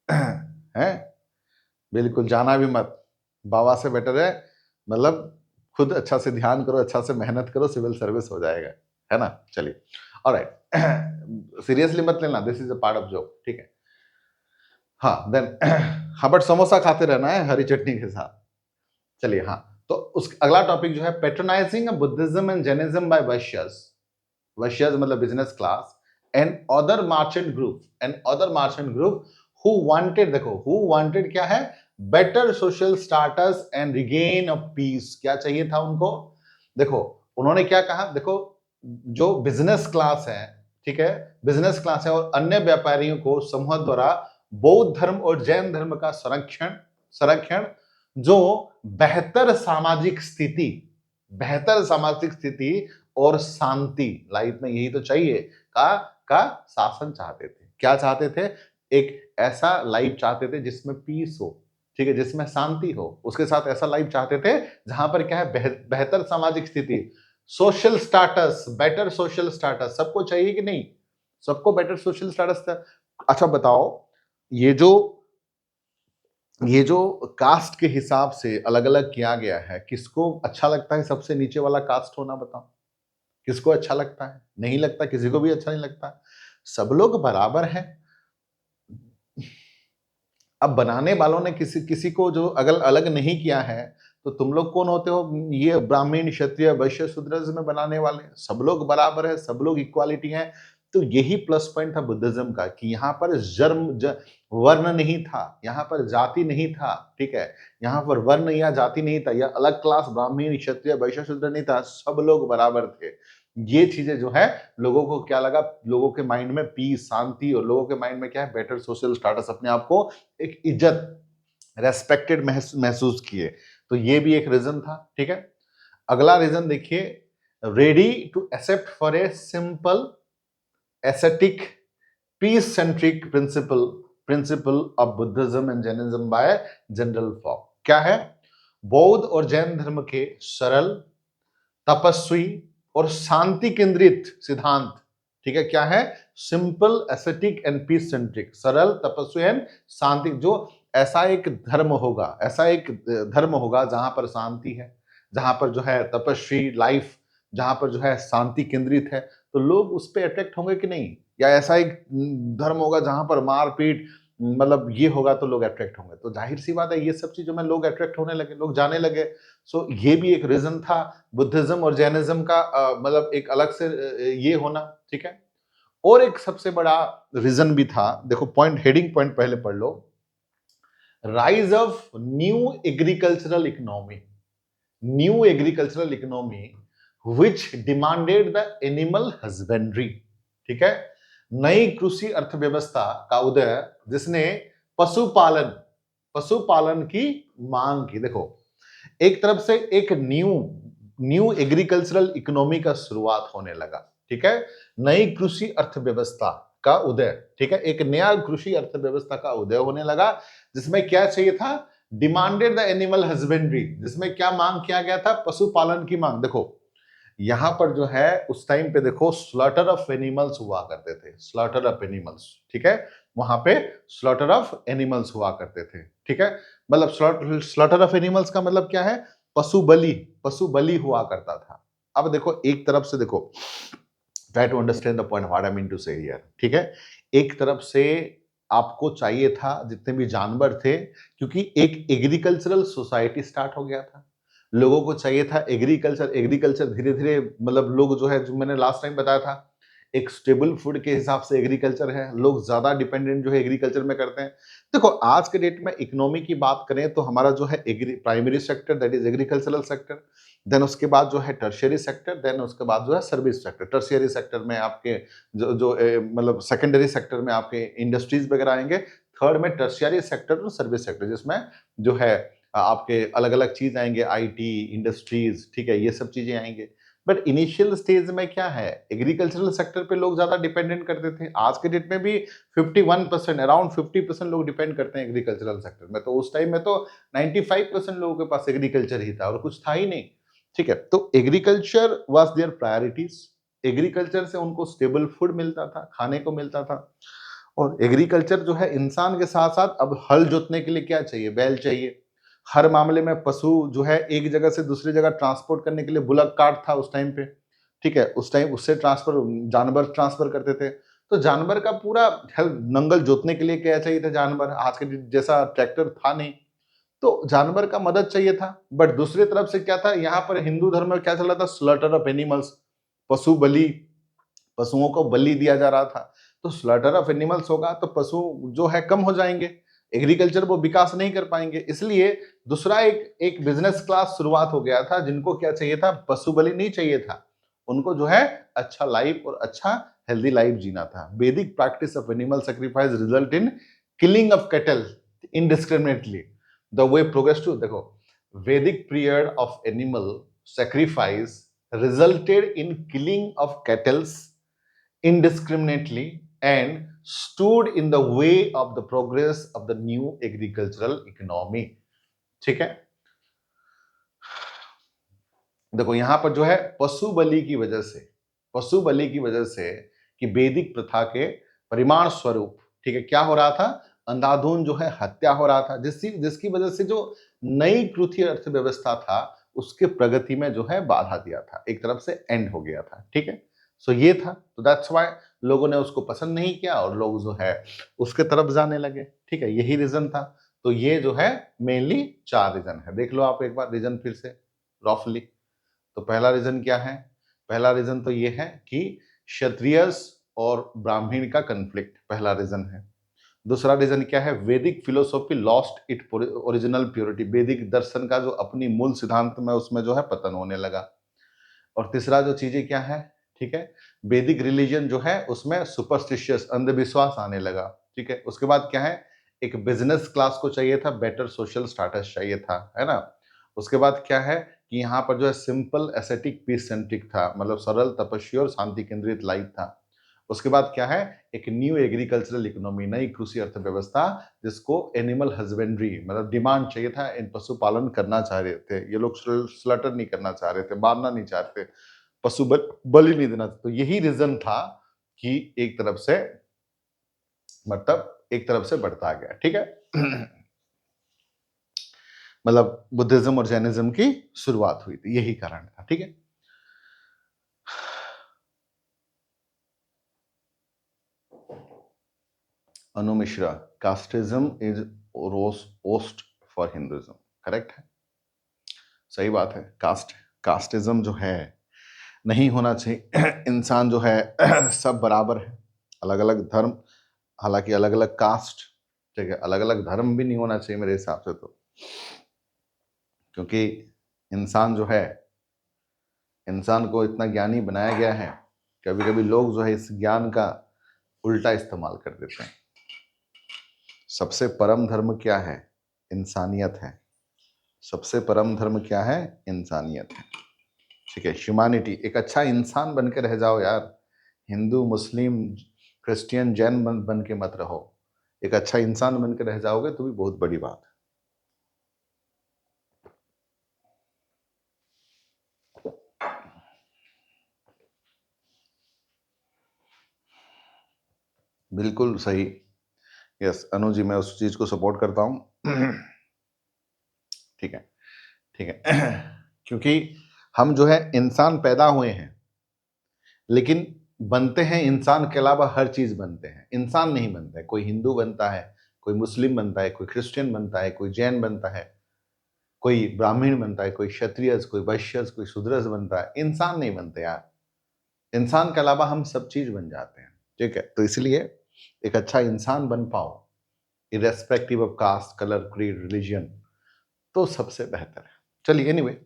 हैं? बिल्कुल जाना भी मत। बाबा से बेटर है मतलब खुद अच्छा से ध्यान करो, अच्छा से मेहनत करो, सिविल सर्विस हो जाएगा, है ना? चलिए, ऑलराइट। सीरियसली मत लेना, this is a part of joke, ठीक है? हाँ, देन हाँ, बट समोसा खाते रहना है हरी चटनी के साथ। चलिए, हाँ, तो उस अगला टॉपिक जो है patronising Buddhism and Jainism by Vaishyas. Vaishyas मतलब business class and other merchant group who wanted, देखो हु वांटेड क्या है, better social status and regain of peace. क्या चाहिए था उनको? देखो उन्होंने क्या कहा, देखो जो बिजनेस क्लास है, ठीक है, बिजनेस क्लास है और अन्य व्यापारियों को समूह द्वारा बौद्ध धर्म और जैन धर्म का संरक्षण संरक्षण जो बेहतर सामाजिक स्थिति और शांति, लाइफ में यही तो चाहिए, का शासन चाहते थे। क्या चाहते थे? एक ऐसा लाइफ चाहते थे जिसमें पीस हो, ठीक है, जिसमें शांति हो। उसके साथ ऐसा लाइफ चाहते थे जहां पर क्या है, बेहतर सामाजिक स्थिति, social status, better social status. सबको चाहिए कि नहीं? सबको बेटर सोशल स्टेटस था। अच्छा बताओ, ये जो ये जो कास्ट के हिसाब से अलग अलग किया गया है, किसको अच्छा लगता है सबसे नीचे वाला कास्ट होना? बताओ किसको अच्छा लगता है? नहीं लगता, किसी को भी अच्छा नहीं लगता। सब लोग बराबर हैं। अब बनाने वालों ने किसी किसी को जो अगल अलग नहीं किया है, तो तुम लोग कौन होते हो ये ब्राह्मण क्षत्रिय वैश्य शूद्र में बनाने वाले? सब लोग बराबर है, सब लोग इक्वालिटी है। तो यही प्लस पॉइंट था बुद्धिज्म का कि यहाँ पर वर्ण नहीं था, यहाँ पर जाति नहीं था, ठीक है, यहाँ पर वर्ण या जाति नहीं था, या अलग क्लास ब्राह्मण क्षत्रिय वैश्य शूद्र नहीं था, सब लोग बराबर थे। ये चीजें जो है लोगों को क्या लगा, लोगों के माइंड में पीस, शांति, और लोगों के माइंड में क्या है, बेटर सोशल स्टेटस, अपने आप को एक इज्जत, रेस्पेक्टेड महसूस किए। तो ये भी एक रीजन था, ठीक है। अगला रीजन देखिए, ready to accept for a simple aesthetic peace centric principle of Buddhism and Jainism by general form. क्या है? बौद्ध और जैन धर्म के सरल, तपस्वी और शांति केंद्रित सिद्धांत, ठीक है, क्या है? Simple aesthetic and peace centric, सरल, तपस्वी एंड शांति। जो ऐसा एक धर्म होगा, ऐसा एक धर्म होगा जहां पर शांति है, जहां पर जो है तपस्वी लाइफ, जहां पर जो है शांति केंद्रित है, तो लोग उस पर अट्रैक्ट होंगे कि नहीं? या ऐसा एक धर्म होगा जहां पर मारपीट, मतलब ये होगा तो लोग अट्रैक्ट होंगे? तो जाहिर सी बात है ये सब चीजों में लोग अट्रैक्ट होने लगे, लोग जाने लगे। सो ये भी एक रीजन था बुद्धिज्म और जैनिज्म का, मतलब एक अलग से ये होना, ठीक है। और एक सबसे बड़ा रीजन भी था, देखो पॉइंट, हेडिंग पॉइंट पहले पढ़ लो, rise of new agricultural economy which demanded the animal husbandry, ठीक है, नई कृषि अर्थव्यवस्था का उदय जिसने पशुपालन की मांग की। देखो एक तरफ से एक न्यू एग्रीकल्चरल इकोनॉमी का शुरुआत होने लगा, ठीक है, नई कृषि अर्थव्यवस्था का उदय, ठीक है, एक नया कृषि अर्थव्यवस्था का उदय होने लगा, जिसमें क्या चाहिए था? डिमांडेड द एनिमल हस्बेंड्री, जिसमें क्या मांग किया गया था? पशुपालन की मांग। देखो यहां पर जो है उस टाइम पे देखो स्लॉटर ऑफ एनिमल्स हुआ करते थे, स्लॉटर ऑफ एनिमल्स, ठीक है, वहां पे स्लॉटर ऑफ एनिमल्स हुआ करते थे, ठीक है। मतलब स्लॉटर ऑफ एनिमल्स का मतलब क्या है? पशु बलि हुआ करता था। अब देखो एक तरफ से देखो, try to understand the point what I mean to say here, ठीक है। एक तरफ से आपको चाहिए था जितने भी जानवर थे, क्योंकि एक एग्रीकल्चरल सोसाइटी स्टार्ट हो गया था, लोगों को चाहिए था एग्रीकल्चर धीरे धीरे, मतलब लोग जो है, जो मैंने लास्ट टाइम बताया था, एक स्टेबल फूड के हिसाब से एग्रीकल्चर है, लोग ज्यादा डिपेंडेंट जो है एग्रीकल्चर में करते हैं। देखो आज के डेट में इकोनॉमी की बात करें तो हमारा जो है primary sector, that is agricultural sector, then उसके बाद जो है टर्शियरी सेक्टर, देन उसके बाद जो है सर्विस सेक्टर। टर्शियरी सेक्टर में आपके मतलब सेकेंडरी सेक्टर में आपके इंडस्ट्रीज वगैरह आएंगे, थर्ड में टर्शियरी सेक्टर और सर्विस सेक्टर, जिसमें जो है आपके अलग अलग चीज आएंगे, आईटी इंडस्ट्रीज, ठीक है, ये सब चीजें आएंगे। बट इनिशियल स्टेज में क्या है, एग्रीकल्चरल सेक्टर पे लोग ज्यादा डिपेंडेंट करते थे। आज के डेट में भी 51%, अराउंड 50% लोग डिपेंड करते हैं एग्रीकल्चरल सेक्टर में। तो उस टाइम में तो 95% लोगों के पास एग्रीकल्चर ही था और कुछ था ही नहीं। ठीक है, तो agriculture was there priorities. Agriculture से उनको स्टेबल फूड मिलता था, खाने को मिलता था। और एग्रीकल्चर जो है, इंसान के साथ साथ अब हल जोतने के लिए क्या चाहिए, बैल चाहिए। हर मामले में पशु जो है एक जगह से दूसरी जगह ट्रांसपोर्ट करने के लिए बुलक कार्ट था उस टाइम पे। ठीक है, उस टाइम उससे ट्रांसफर, जानवर ट्रांसफर करते थे। तो जानवर का पूरा हेल्प, नंगल जोतने के लिए क्या चाहिए था, जानवर। आज के जैसा ट्रैक्टर था नहीं, तो जानवर का मदद चाहिए था। बट दूसरी तरफ से क्या था, यहाँ पर हिंदू धर्म में क्या चला था, स्लॉटर ऑफ एनिमल्स, पशु बलि, पशुओं को बलि दिया जा रहा था। तो स्लॉटर ऑफ एनिमल्स होगा तो पशु जो है कम हो जाएंगे, एग्रीकल्चर वो विकास नहीं कर पाएंगे। इसलिए दूसरा एक एक बिजनेस क्लास शुरुआत हो गया था, जिनको क्या चाहिए था, पशु बलि नहीं चाहिए था। उनको जो है अच्छा लाइफ और अच्छा हेल्दी लाइफ जीना था। Vedic practice of animal sacrifice result in killing of cattle indiscriminately. The way progress to, देखो, Vedic period of animal sacrifice resulted in killing of cattle indiscriminately and stood in the way of the progress of the new agricultural economy। ठीक है, देखो यहां पर जो है पशु बलि की वजह से, पशु बलि की वजह से कि वैदिक प्रथा के परिमाण स्वरूप, ठीक है, क्या हो रहा था, अंधाधुंध जो है हत्या हो रहा था, जिसकी वजह से जो नई पृथ्वी अर्थव्यवस्था था उसके प्रगति में जो है बाधा दिया था, एक तरफ से एंड हो गया था। ठीक है, सो ये था, तो दैट्स व्हाई लोगों ने उसको पसंद नहीं किया और लोग जो है उसके तरफ जाने लगे। ठीक है, यही रीजन था। तो ये जो है मेनली 4 रीजन है। देख लो आप एक बार रीजन फिर से रफली। तो पहला रीजन क्या है, पहला रीजन तो ये है कि क्षत्रियस और ब्राह्मण का कन्फ्लिक्ट, पहला रीजन है। दूसरा रीजन क्या है, वैदिक philosophy lost it original purity, वैदिक दर्शन का जो अपनी मूल सिद्धांत में उसमें जो है पतन होने लगा। और तीसरा जो चीजें क्या है, ठीक है, वैदिक रिलीजन जो है उसमें सुपरस्टिशियस, अंधविश्वास आने लगा। ठीक है, उसके बाद क्या है, एक बिजनेस क्लास को चाहिए था, बेटर सोशल स्टेटस चाहिए था, है ना। उसके बाद क्या है कि यहाँ पर जो है सिंपल एसेटिक पीस सेंट्रिक था, मतलब सरल तपस्वी और शांति केंद्रित लाइफ था। उसके बाद क्या है, एक न्यू एग्रीकल्चरल इकोनॉमी, नई कृषि अर्थव्यवस्था, जिसको एनिमल हस्बेंड्री, मतलब डिमांड चाहिए था, इन पशुपालन करना चाह रहे थे ये लोग, स्लटर नहीं करना चाह रहे थे, मारना नहीं चाहते, पशु बलि नहीं देना। तो यही रीजन था कि एक तरफ से, मतलब एक तरफ से बढ़ता गया। ठीक है, मतलब बुद्धिज्म और जैनिज्म की शुरुआत हुई थी, यही कारण था। ठीक है, Anu Mishra, casteism is oust for Hinduism, correct है, सही बात है। कास्टिज्म जो है नहीं होना चाहिए। इंसान जो है सब बराबर है, अलग अलग धर्म, हालांकि अलग अलग कास्ट, ठीक है, अलग अलग धर्म भी नहीं होना चाहिए मेरे हिसाब से तो, क्योंकि इंसान जो है, इंसान को इतना ज्ञानी बनाया गया है, कभी कभी लोग जो है इस ज्ञान का उल्टा इस्तेमाल कर देते हैं। सबसे परम धर्म क्या है, इंसानियत है। सबसे परम धर्म क्या है, इंसानियत है। ठीक है, ह्यूमैनिटी, एक अच्छा इंसान बन के रह जाओ यार। हिंदू, मुस्लिम, क्रिश्चियन, जैन बन के मत रहो, एक अच्छा इंसान बन के रह जाओगे तो भी बहुत बड़ी बात है। बिल्कुल सही, यस अनु जी, मैं उस चीज को सपोर्ट करता हूं। ठीक है, ठीक है। क्योंकि हम जो है इंसान पैदा हुए हैं, लेकिन बनते हैं इंसान के अलावा हर चीज बनते हैं, इंसान नहीं बनता है। कोई हिंदू बनता है, कोई मुस्लिम बनता है, कोई क्रिश्चियन बनता है, कोई जैन बनता है, कोई ब्राह्मण बनता है, कोई क्षत्रिय, कोई वैश्य, कोई शूद्र बनता है, इंसान नहीं बनते यार। इंसान के अलावा हम सब चीज बन जाते हैं। ठीक है, तो इसलिए एक अच्छा इंसान बन पाओ, irrespective of caste, colour, creed, religion, तो सबसे बेहतर है। चलिए एनीवे,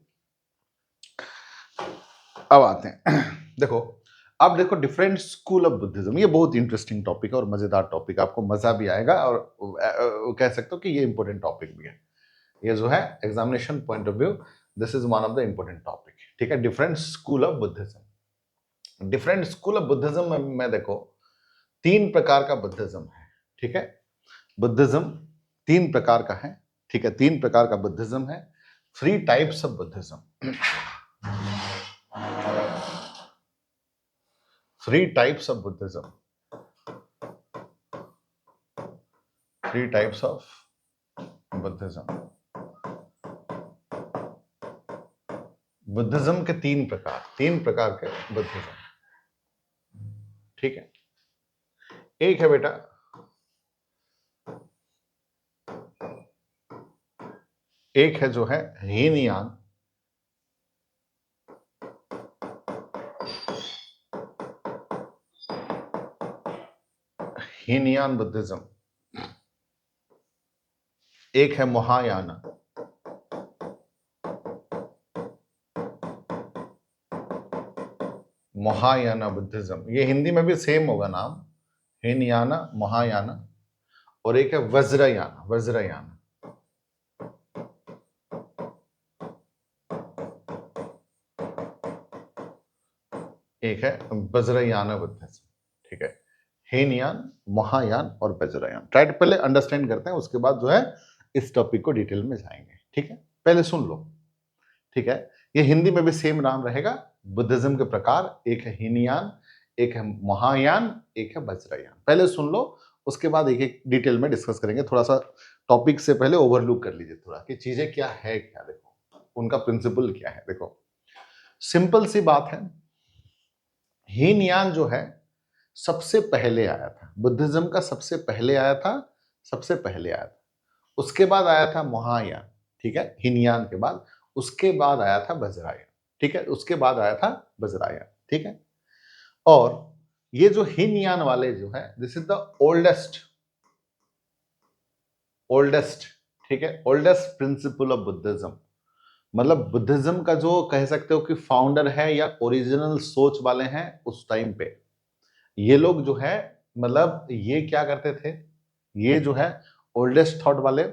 अब आते हैं। देखो, अब देखो डिफरेंट स्कूल ऑफ बुद्धिज्म, ये बहुत इंटरेस्टिंग टॉपिक है और मजेदार टॉपिक, आपको मजा भी आएगा और कह सकते हो कि ये इंपॉर्टेंट टॉपिक भी है। ये जो है examination point of view, this is one of the important topic. ठीक है, different school of Buddhism. Different school of Buddhism में देखो 3 प्रकार का बुद्धिज्म है। ठीक है, बुद्धिज्म 3 प्रकार का है। ठीक है, 3 प्रकार का बुद्धिज्म है। 3 types of Buddhism. 3 types of Buddhism. 3 types of Buddhism. Buddhism के 3 प्रकार के बुद्धिज्म। ठीक है, एक है बेटा एक है जो है हीनयान। हीनयान बुद्धिज्म। एक है महायाना। महायाना बुद्धिज्म, ये हिंदी में भी सेम होगा नाम, हीनयाना, महायाना। और एक है वज्रयाना। वज्रयाना एक है वज्रयाना बुद्धिज्म। ठीक है, हीनयान, महायान और वज्रयान। ट्राई पहले अंडरस्टैंड करते हैं, उसके बाद जो है इस टॉपिक को डिटेल में जाएंगे। ठीक है, पहले सुन लो। ठीक है, ये हिंदी में भी सेम नाम रहेगा। बुद्धिज्म के प्रकार, एक है हीनयान, एक है महायान, एक है वज्रयान। पहले सुन लो, उसके बाद एक एक डिटेल में डिस्कस करेंगे। थोड़ा सा टॉपिक से पहले ओवरलुक कर लीजिए थोड़ा कि चीजें क्या है, क्या देखो उनका प्रिंसिपल क्या है। देखो सिंपल सी बात है, हीनयान जो है सबसे पहले आया था, बुद्धिज्म का सबसे पहले आया था, सबसे पहले आया था। उसके बाद आया था महायान। ठीक है, हीनयान के बाद उसके बाद आया था वज्रयान। ठीक है, उसके बाद आया था वज्रयान। ठीक है, और ये जो हीनयान वाले जो है, दिस इज द ओल्डेस्ट, ठीक है, ओल्डेस्ट प्रिंसिपल ऑफ बुद्धिज्म। मतलब बुद्धिज्म का जो कह सकते हो कि फाउंडर है या ओरिजिनल सोच वाले हैं उस टाइम पे, ये लोग जो है मतलब ये क्या करते थे, ये जो है ओल्डेस्ट थॉट वाले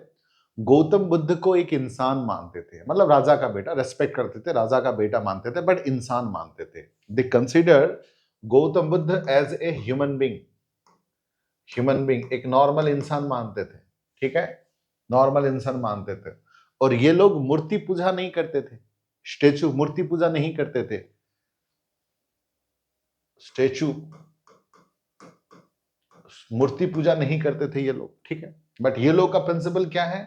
गौतम बुद्ध को एक इंसान मानते थे। मतलब राजा का बेटा, रेस्पेक्ट करते थे, राजा का बेटा मानते थे, बट इंसान मानते थे। They consider Gautam Buddha as a human being. Human being, एक नॉर्मल इंसान मानते थे। ठीक है, नॉर्मल इंसान मानते थे। और ये लोग मूर्ति पूजा नहीं करते थे, स्टेचू, मूर्ति पूजा नहीं करते थे, स्टेचू, मूर्ति पूजा नहीं करते थे ये लोग। ठीक है, बट ये लोग का प्रिंसिपल क्या है,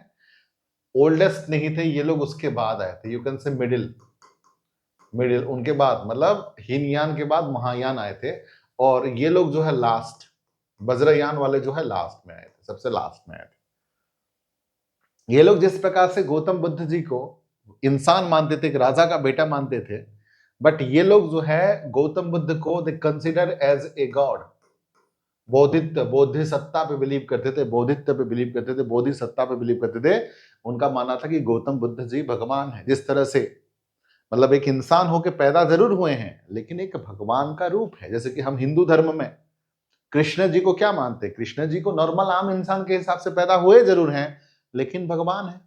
ओल्डेस्ट नहीं थे ये लोग, उसके बाद आए थे। यू कैन से मिडिल, उनके बाद मतलब हीनयान के बाद महायान आए थे, और ये लोग जो है लास्ट, वज्रयान वाले जो है लास्ट में आए थे, सबसे लास्ट में आए थे। ये लोग जिस प्रकार से गौतम बुद्ध जी को इंसान मानते थे, एक राजा का बेटा मानते थे, बट ये लोग जो है गौतम बुद्ध को they consider as a god. Bodhisatta पे बिलीव करते थे, बोधित्व पे बिलीव करते थे, बोधिसत्ता पे बिलीव करते थे। उनका मानना था कि गौतम बुद्ध जी भगवान है। जिस तरह से मतलब एक इंसान होकर पैदा जरूर हुए हैं, लेकिन एक भगवान का रूप है। जैसे कि हम हिंदू धर्म में कृष्ण जी को क्या मानते हैं, कृष्ण जी को नॉर्मल आम इंसान के हिसाब से पैदा हुए जरूर हैं, लेकिन भगवान है।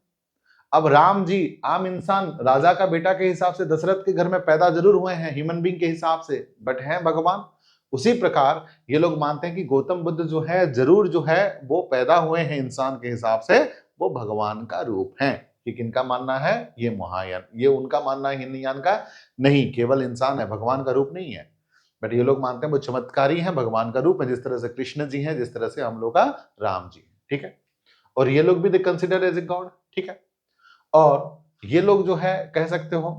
अब राम जी आम इंसान, राजा का बेटा के हिसाब से दशरथ के घर में पैदा जरूर हुए हैं ह्यूमन बीइंग के हिसाब से, बट हैं भगवान। उसी प्रकार ये लोग मानते हैं कि गौतम बुद्ध जो है जरूर जो है वो पैदा हुए हैं इंसान के हिसाब से, वो भगवान का रूप है। कि किनका मानना है, ये महायान, ये उनका मानना है हीनयान का, नहीं केवल इंसान है, भगवान का रूप नहीं है। बट ये लोग मानते हैं वो चमत्कारी है, भगवान का रूप है, जिस तरह से कृष्ण जी हैं, जिस तरह से हम लोग का राम जी। ठीक है, और ये लोग भी they consider as a god. ठीक है, और ये लोग जो है कह सकते हो,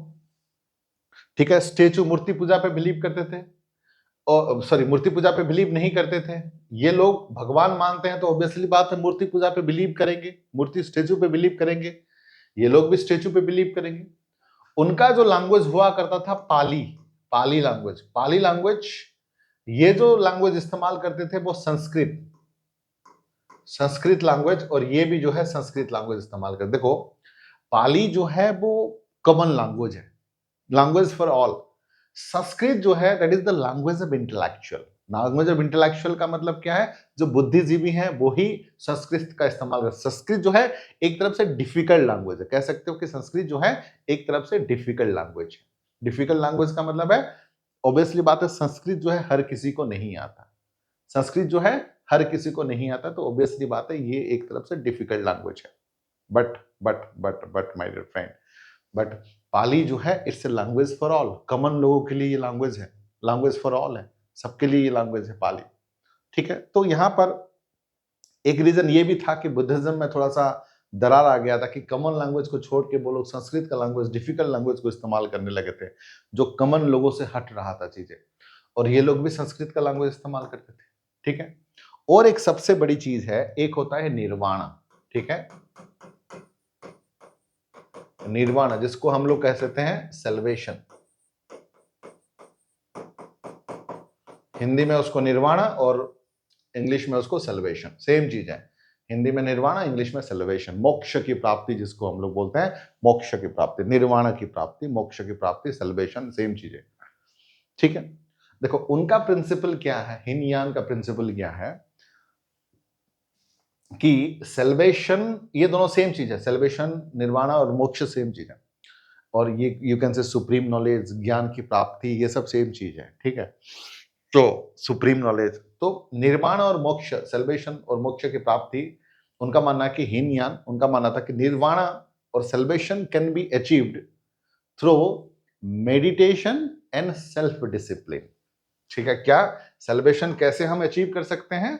ठीक है, स्टेचू, मूर्ति पूजा पे बिलीव करते थे, और सॉरी मूर्ति पूजा पे बिलीव नहीं करते थे। ये लोग भगवान मानते हैं तो ऑब्वियसली बात है मूर्ति पूजा पे बिलीव करेंगे, मूर्ति स्टेचू पे बिलीव करेंगे, ये लोग भी स्टेचू पे बिलीव करेंगे। उनका जो लैंग्वेज हुआ करता था पाली, पाली लैंग्वेज, पाली लैंग्वेज, ये जो लैंग्वेज इस्तेमाल करते थे वो संस्कृत, संस्कृत लैंग्वेज, और ये भी जो है संस्कृत लैंग्वेज इस्तेमाल करते। देखो पाली जो है वो कॉमन लैंग्वेज है, लैंग्वेज फॉर ऑल। संस्कृत जो है that is the language of intellectual. Language of intellectual का मतलब क्या है, जो बुद्धिजीवी हैं वो ही संस्कृत का इस्तेमाल करते। संस्कृत जो है एक तरफ से डिफिकल्ट लैंग्वेज है, कह सकते हो कि संस्कृत जो है एक तरफ से डिफिकल्ट लैंग्वेज है। डिफिकल्ट लैंग्वेज का मतलब है, ऑब्वियसली बात है, संस्कृत जो है हर किसी को नहीं आता, संस्कृत जो है हर किसी को नहीं आता, तो ऑब्वियसली बात है ये एक तरफ से डिफिकल्ट लैंग्वेज है। But my dear friend, but Pali जो है it's a language for all, common लोगों के लिए ये लैंग्वेज है, लैंग्वेज फॉर ऑल है, सबके लिए ये लैंग्वेज है पाली। ठीक है, तो यहां पर एक रीजन ये भी था कि बुद्धिज्म में थोड़ा सा दरार आ गया था कि कॉमन लैंग्वेज को छोड़ के वो लोग संस्कृत का लैंग्वेज, डिफिकल्ट लैंग्वेज को इस्तेमाल करने लगे थे, जो कॉमन लोगों से हट रहा था चीजें, और ये लोग भी संस्कृत का लैंग्वेज इस्तेमाल करते थे। ठीक है, और एक सबसे बड़ी चीज है, एक होता है निर्वाण। ठीक है, निर्वाण जिसको हम लोग कह सकते हैं सेल्वेशन, हिंदी में उसको निर्वाण और इंग्लिश में उसको सेल्वेशन, सेम चीज है, हिंदी में निर्वाण, इंग्लिश में सेल्वेशन, मोक्ष की प्राप्ति जिसको हम लोग बोलते हैं, मोक्ष की प्राप्ति, निर्वाण की प्राप्ति, मोक्ष की प्राप्ति, सेल्वेशन, सेम चीज है। ठीक है, देखो उनका प्रिंसिपल क्या है, हिनयान का प्रिंसिपल क्या है कि सेल्वेशन, ये दोनों सेम चीज है, सेल्वेशन, निर्वाण और मोक्ष सेम चीज है, और ये you can say supreme knowledge, ज्ञान की प्राप्ति, ये सब सेम चीज है। ठीक है, तो सुप्रीम नॉलेज, तो निर्वाण और मोक्ष, सेल्वेशन और मोक्ष की प्राप्ति, उनका मानना है कि हीनयान, उनका मानना था कि निर्वाण और salvation can be achieved through meditation and self discipline. ठीक है, क्या सेल्वेशन कैसे हम अचीव कर सकते हैं,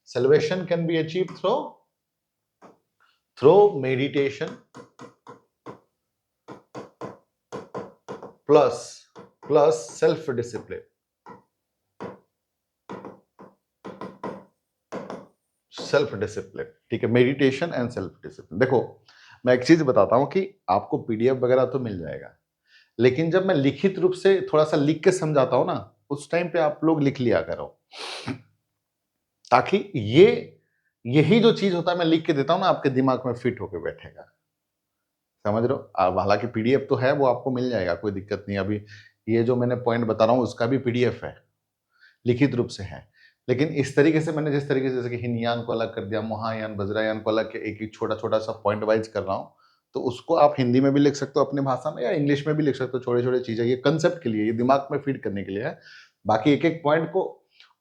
salvation can be achieve through meditation plus self discipline, self discipline. ठीक है, मेडिटेशन एंड सेल्फ डिसिप्लिन। देखो मैं एक चीज बताता हूं कि आपको पीडीएफ वगैरह तो मिल जाएगा, लेकिन जब मैं लिखित रूप से थोड़ा सा लिख के समझाता हूं ना, उस टाइम पे आप लोग लिख लिया करो, ताकि यही जो चीज होता है मैं लिख के देता हूं ना, आपके दिमाग में फिट होके बैठेगा। समझ रहे हो? हालांकि पीडीएफ तो है, वो आपको मिल जाएगा, कोई दिक्कत नहीं। अभी ये जो मैंने पॉइंट बता रहा हूं उसका भी पीडीएफ है, लिखित रूप से है, लेकिन इस तरीके से मैंने जिस तरीके से, जैसे कि हिनयान को अलग कर दिया, महायान, वज्रयान को अलग, एक एक छोटा छोटा सा पॉइंट वाइज कर रहा हूं, तो उसको आप हिंदी में भी लिख सकते हो अपनी भाषा में, या इंग्लिश में भी लिख सकते हो, छोटे छोटे चीजें, ये कंसेप्ट के लिए, ये दिमाग में फीड करने के लिए है। बाकी एक एक पॉइंट को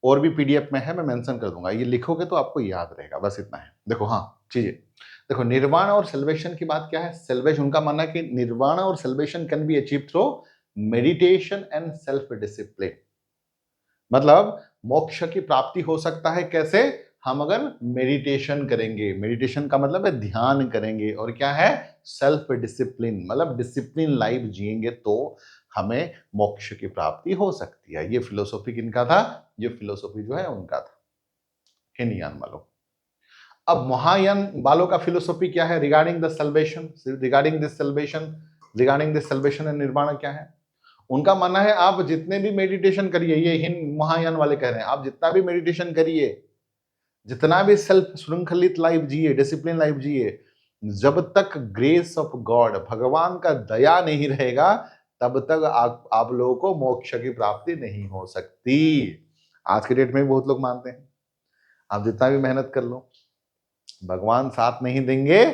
और भी पीडीएफ में है, मैं मेंशन कर दूंगा, ये लिखोगे तो आपको याद रहेगा, बस इतना है। देखो हाँ चीजें, देखो निर्वाण और सेल्वेशन की बात क्या है, सेल्वेशन, उनका मानना है कि निर्वाण और salvation can be achieve through meditation and self discipline. मतलब मोक्ष की प्राप्ति हो सकता है कैसे, हम अगर मेडिटेशन करेंगे, मेडिटेशन का मतलब है ध्यान करेंगे, और क्या है, सेल्फ डिसिप्लिन, मतलब डिसिप्लिन लाइफ जिएंगे, तो हमें मोक्ष की प्राप्ति हो सकती है। ये फिलोसॉफी किनका था, ये फिलोसॉफी जो है उनका था, हिनयान वालों। अब महायान वालों का फिलोसॉफी क्या है regarding the salvation, regarding this salvation and निर्वाण क्या है, उनका मानना है आप जितने भी मेडिटेशन करिए, ये हिंद महायान वाले कह रहे हैं, आप जितना भी मेडिटेशन करिए, जितना भी सेल्फ श्रृंखलित लाइफ जिए, डिसिप्लिन लाइफ जिए, जब तक ग्रेस ऑफ गॉड, भगवान का दया नहीं रहेगा, तब तक आप लोगों को मोक्ष की प्राप्ति नहीं हो सकती। आज के डेट में बहुत लोग मानते हैं आप जितना भी मेहनत कर लो, भगवान साथ नहीं देंगे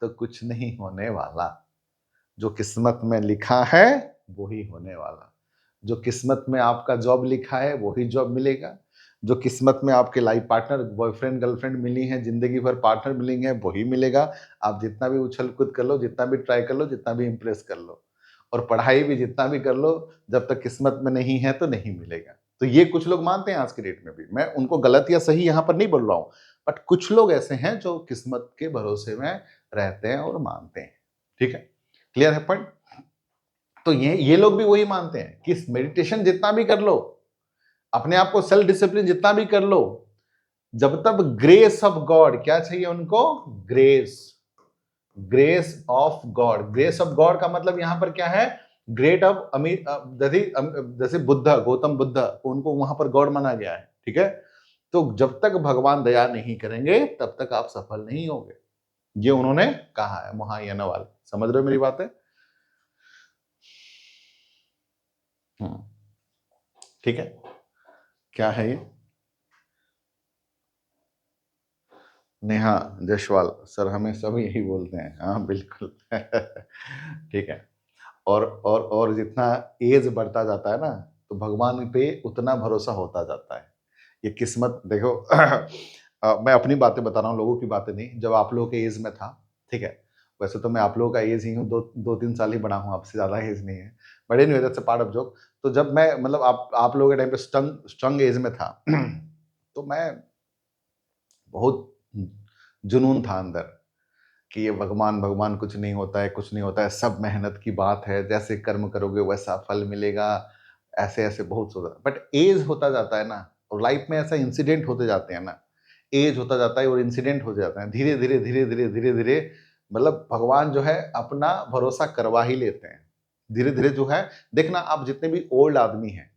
तो कुछ नहीं होने वाला, जो किस्मत में लिखा है वही होने वाला, जो किस्मत में आपका जॉब लिखा है वही जॉब मिलेगा, जो किस्मत में आपके लाइफ पार्टनर, बॉयफ्रेंड गर्लफ्रेंड मिली हैं, जिंदगी भर पार्टनर मिलेंगे, वही मिलेगा। आप जितना भी उछल कूद कर लो, जितना भी ट्राई कर लो, जितना भी इंप्रेस कर लो, और पढ़ाई भी जितना भी कर लो, जब तक किस्मत में नहीं है तो नहीं मिलेगा। तो ये कुछ लोग मानते हैं आज के डेट में भी, मैं उनको गलत या सही यहाँ पर नहीं बोल रहा हूँ, बट कुछ लोग ऐसे हैं जो किस्मत के भरोसे में रहते हैं और मानते हैं। ठीक है, क्लियर है पॉइंट? तो ये लोग भी वही मानते हैं कि मेडिटेशन जितना भी कर लो, अपने आप को सेल्फ डिसिप्लिन जितना भी कर लो, जब तक ग्रेस ऑफ गॉड, क्या चाहिए उनको, grace, grace of God. Grace of God का मतलब यहां पर क्या है, ग्रेट ऑफ अमीर, जैसे बुद्ध, गौतम बुद्ध, उनको वहां पर गॉड माना गया है। ठीक है, तो जब तक भगवान दया नहीं करेंगे तब तक आप सफल नहीं होंगे, ये उन्होंने कहा है महायान वाले। समझ रहे हो मेरी बात है? ठीक है, क्या है ये, नेहा जयसवाल सर, हमें सब यही बोलते हैं, हाँ बिल्कुल ठीक है। और जितना एज बढ़ता जाता है ना, तो भगवान पे उतना भरोसा होता जाता है। ये किस्मत देखो मैं अपनी बातें बता रहा हूँ, लोगों की बातें नहीं। जब आप लोगों के एज में था, ठीक है, वैसे तो मैं आप लोगों का एज ही हूँ, 2-3 साल ही बड़ा हूँ, आपसे ज़्यादा एज नहीं है। But anyway that's a part of joke. तो जब मैं मतलब आप लोगों के टाइम पे स्ट्रंग एज में था, तो मैं बहुत जुनून था अंदर कि ये भगवान भगवान कुछ नहीं होता है, कुछ नहीं होता है, सब मेहनत की बात है, जैसे कर्म करोगे वैसा फल मिलेगा, ऐसे ऐसे बहुत सोचा। बट एज होता जाता है ना, और लाइफ में ऐसा इंसिडेंट होते जाते हैं ना, एज होता जाता है और इंसिडेंट हो जाता है, धीरे धीरे धीरे धीरे धीरे धीरे मतलब भगवान जो है अपना भरोसा करवा ही लेते हैं धीरे धीरे। जो है, देखना आप जितने भी ओल्ड आदमी हैं,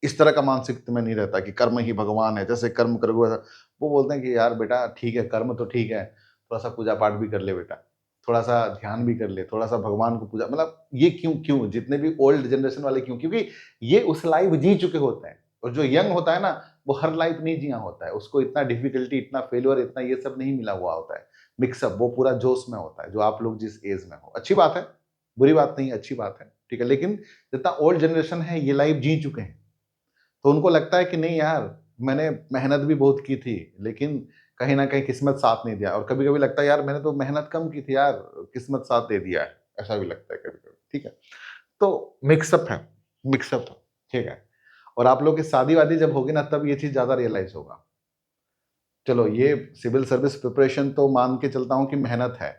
इस तरह का मानसिकता में नहीं रहता कि कर्म ही भगवान है, जैसे कर्म करोगे वैसा। वो बोलते हैं कि यार बेटा ठीक है, कर्म तो ठीक है, थोड़ा सा पूजा पाठ भी कर ले बेटा, थोड़ा सा ध्यान भी कर ले, थोड़ा सा भगवान को पूजा, मतलब ये क्यों क्यों जितने भी ओल्ड जनरेशन वाले क्यों, क्योंकि ये उस लाइफ जी चुके होते हैं। और जो यंग होता है ना, वो हर लाइफ नहीं जिया होता है, उसको इतना डिफिकल्टी, इतना फेलियर, इतना ये सब नहीं मिला हुआ होता है, मिक्सअप, वो पूरा जोश में होता है, जो आप लोग जिस एज में हो। अच्छी बात है, बुरी बात नहीं, अच्छी बात है, ठीक है। लेकिन जितना ओल्ड जनरेशन है, ये लाइफ जी चुके हैं, तो उनको लगता है कि नहीं यार, मैंने मेहनत भी बहुत की थी, लेकिन कहीं न कहीं किस्मत साथ नहीं दिया। और कभी-कभी लगता है यार मैंने तो मेहनत कम की थी यार, किस्मत साथ दे दिया है। ऐसा भी लगता है कभी-कभी, ठीक है। तो मिक्सअप है, मिक्सअप है, ठीक है। और आप लोग की शादी-वादी जब होगी ना, तब ये चीज़ ज़्यादा रियलाइज़ होगा। चलो ये सिविल सर्विस प्रिपरेशन तो मान के चलता हूँ कि मेहनत है,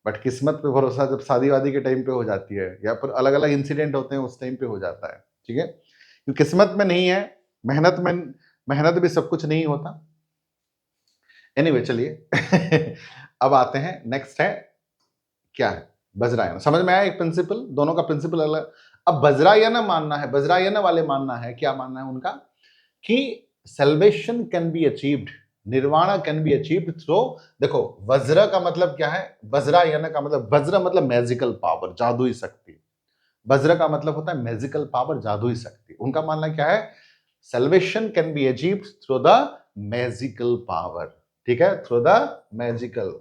बट किस्मत पे भरोसा जब शादी-वादी के टाइम पे हो जाती है, या फिर अलग-अलग इंसिडेंट होते हैं उस टाइम पे हो जाता है, ठीक है। क्योंकि किस्मत में नहीं है, मेहनत भी सब कुछ नहीं होता। एनीवे चलिए अब आते हैं, नेक्स्ट है, क्या है? वज्रायन। समझ में आया एक प्रिंसिपल, दोनों का प्रिंसिपल अलग। अब वज्रायन मानना है, वज्रायन वाले मानना है, क्या मानना है उनका, कि salvation can be achieved, nirvana can be achieved through, देखो वज्र का मतलब क्या है, वज्रायन का मतलब, वज्र मतलब मैजिकल पावर, जादुई शक्ति। वज्र का मतलब होता है मैजिकल पावर, जादुई शक्ति। उनका मानना क्या है, salvation can be achieved through the magical power, ठीक है, through the magical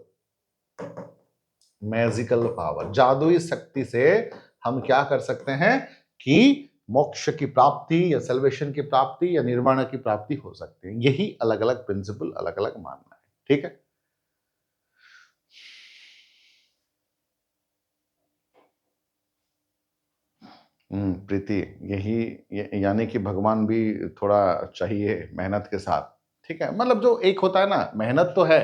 magical power, जादुई शक्ति से हम क्या कर सकते हैं कि मोक्ष की प्राप्ति या सल्वेशन की प्राप्ति या निर्वाण की प्राप्ति हो सकती है। यही अलग अलग प्रिंसिपल, अलग अलग मानना है, ठीक है। प्रीति, यानी कि भगवान भी थोड़ा चाहिए मेहनत के साथ, ठीक है। मतलब जो एक होता है ना, मेहनत तो है,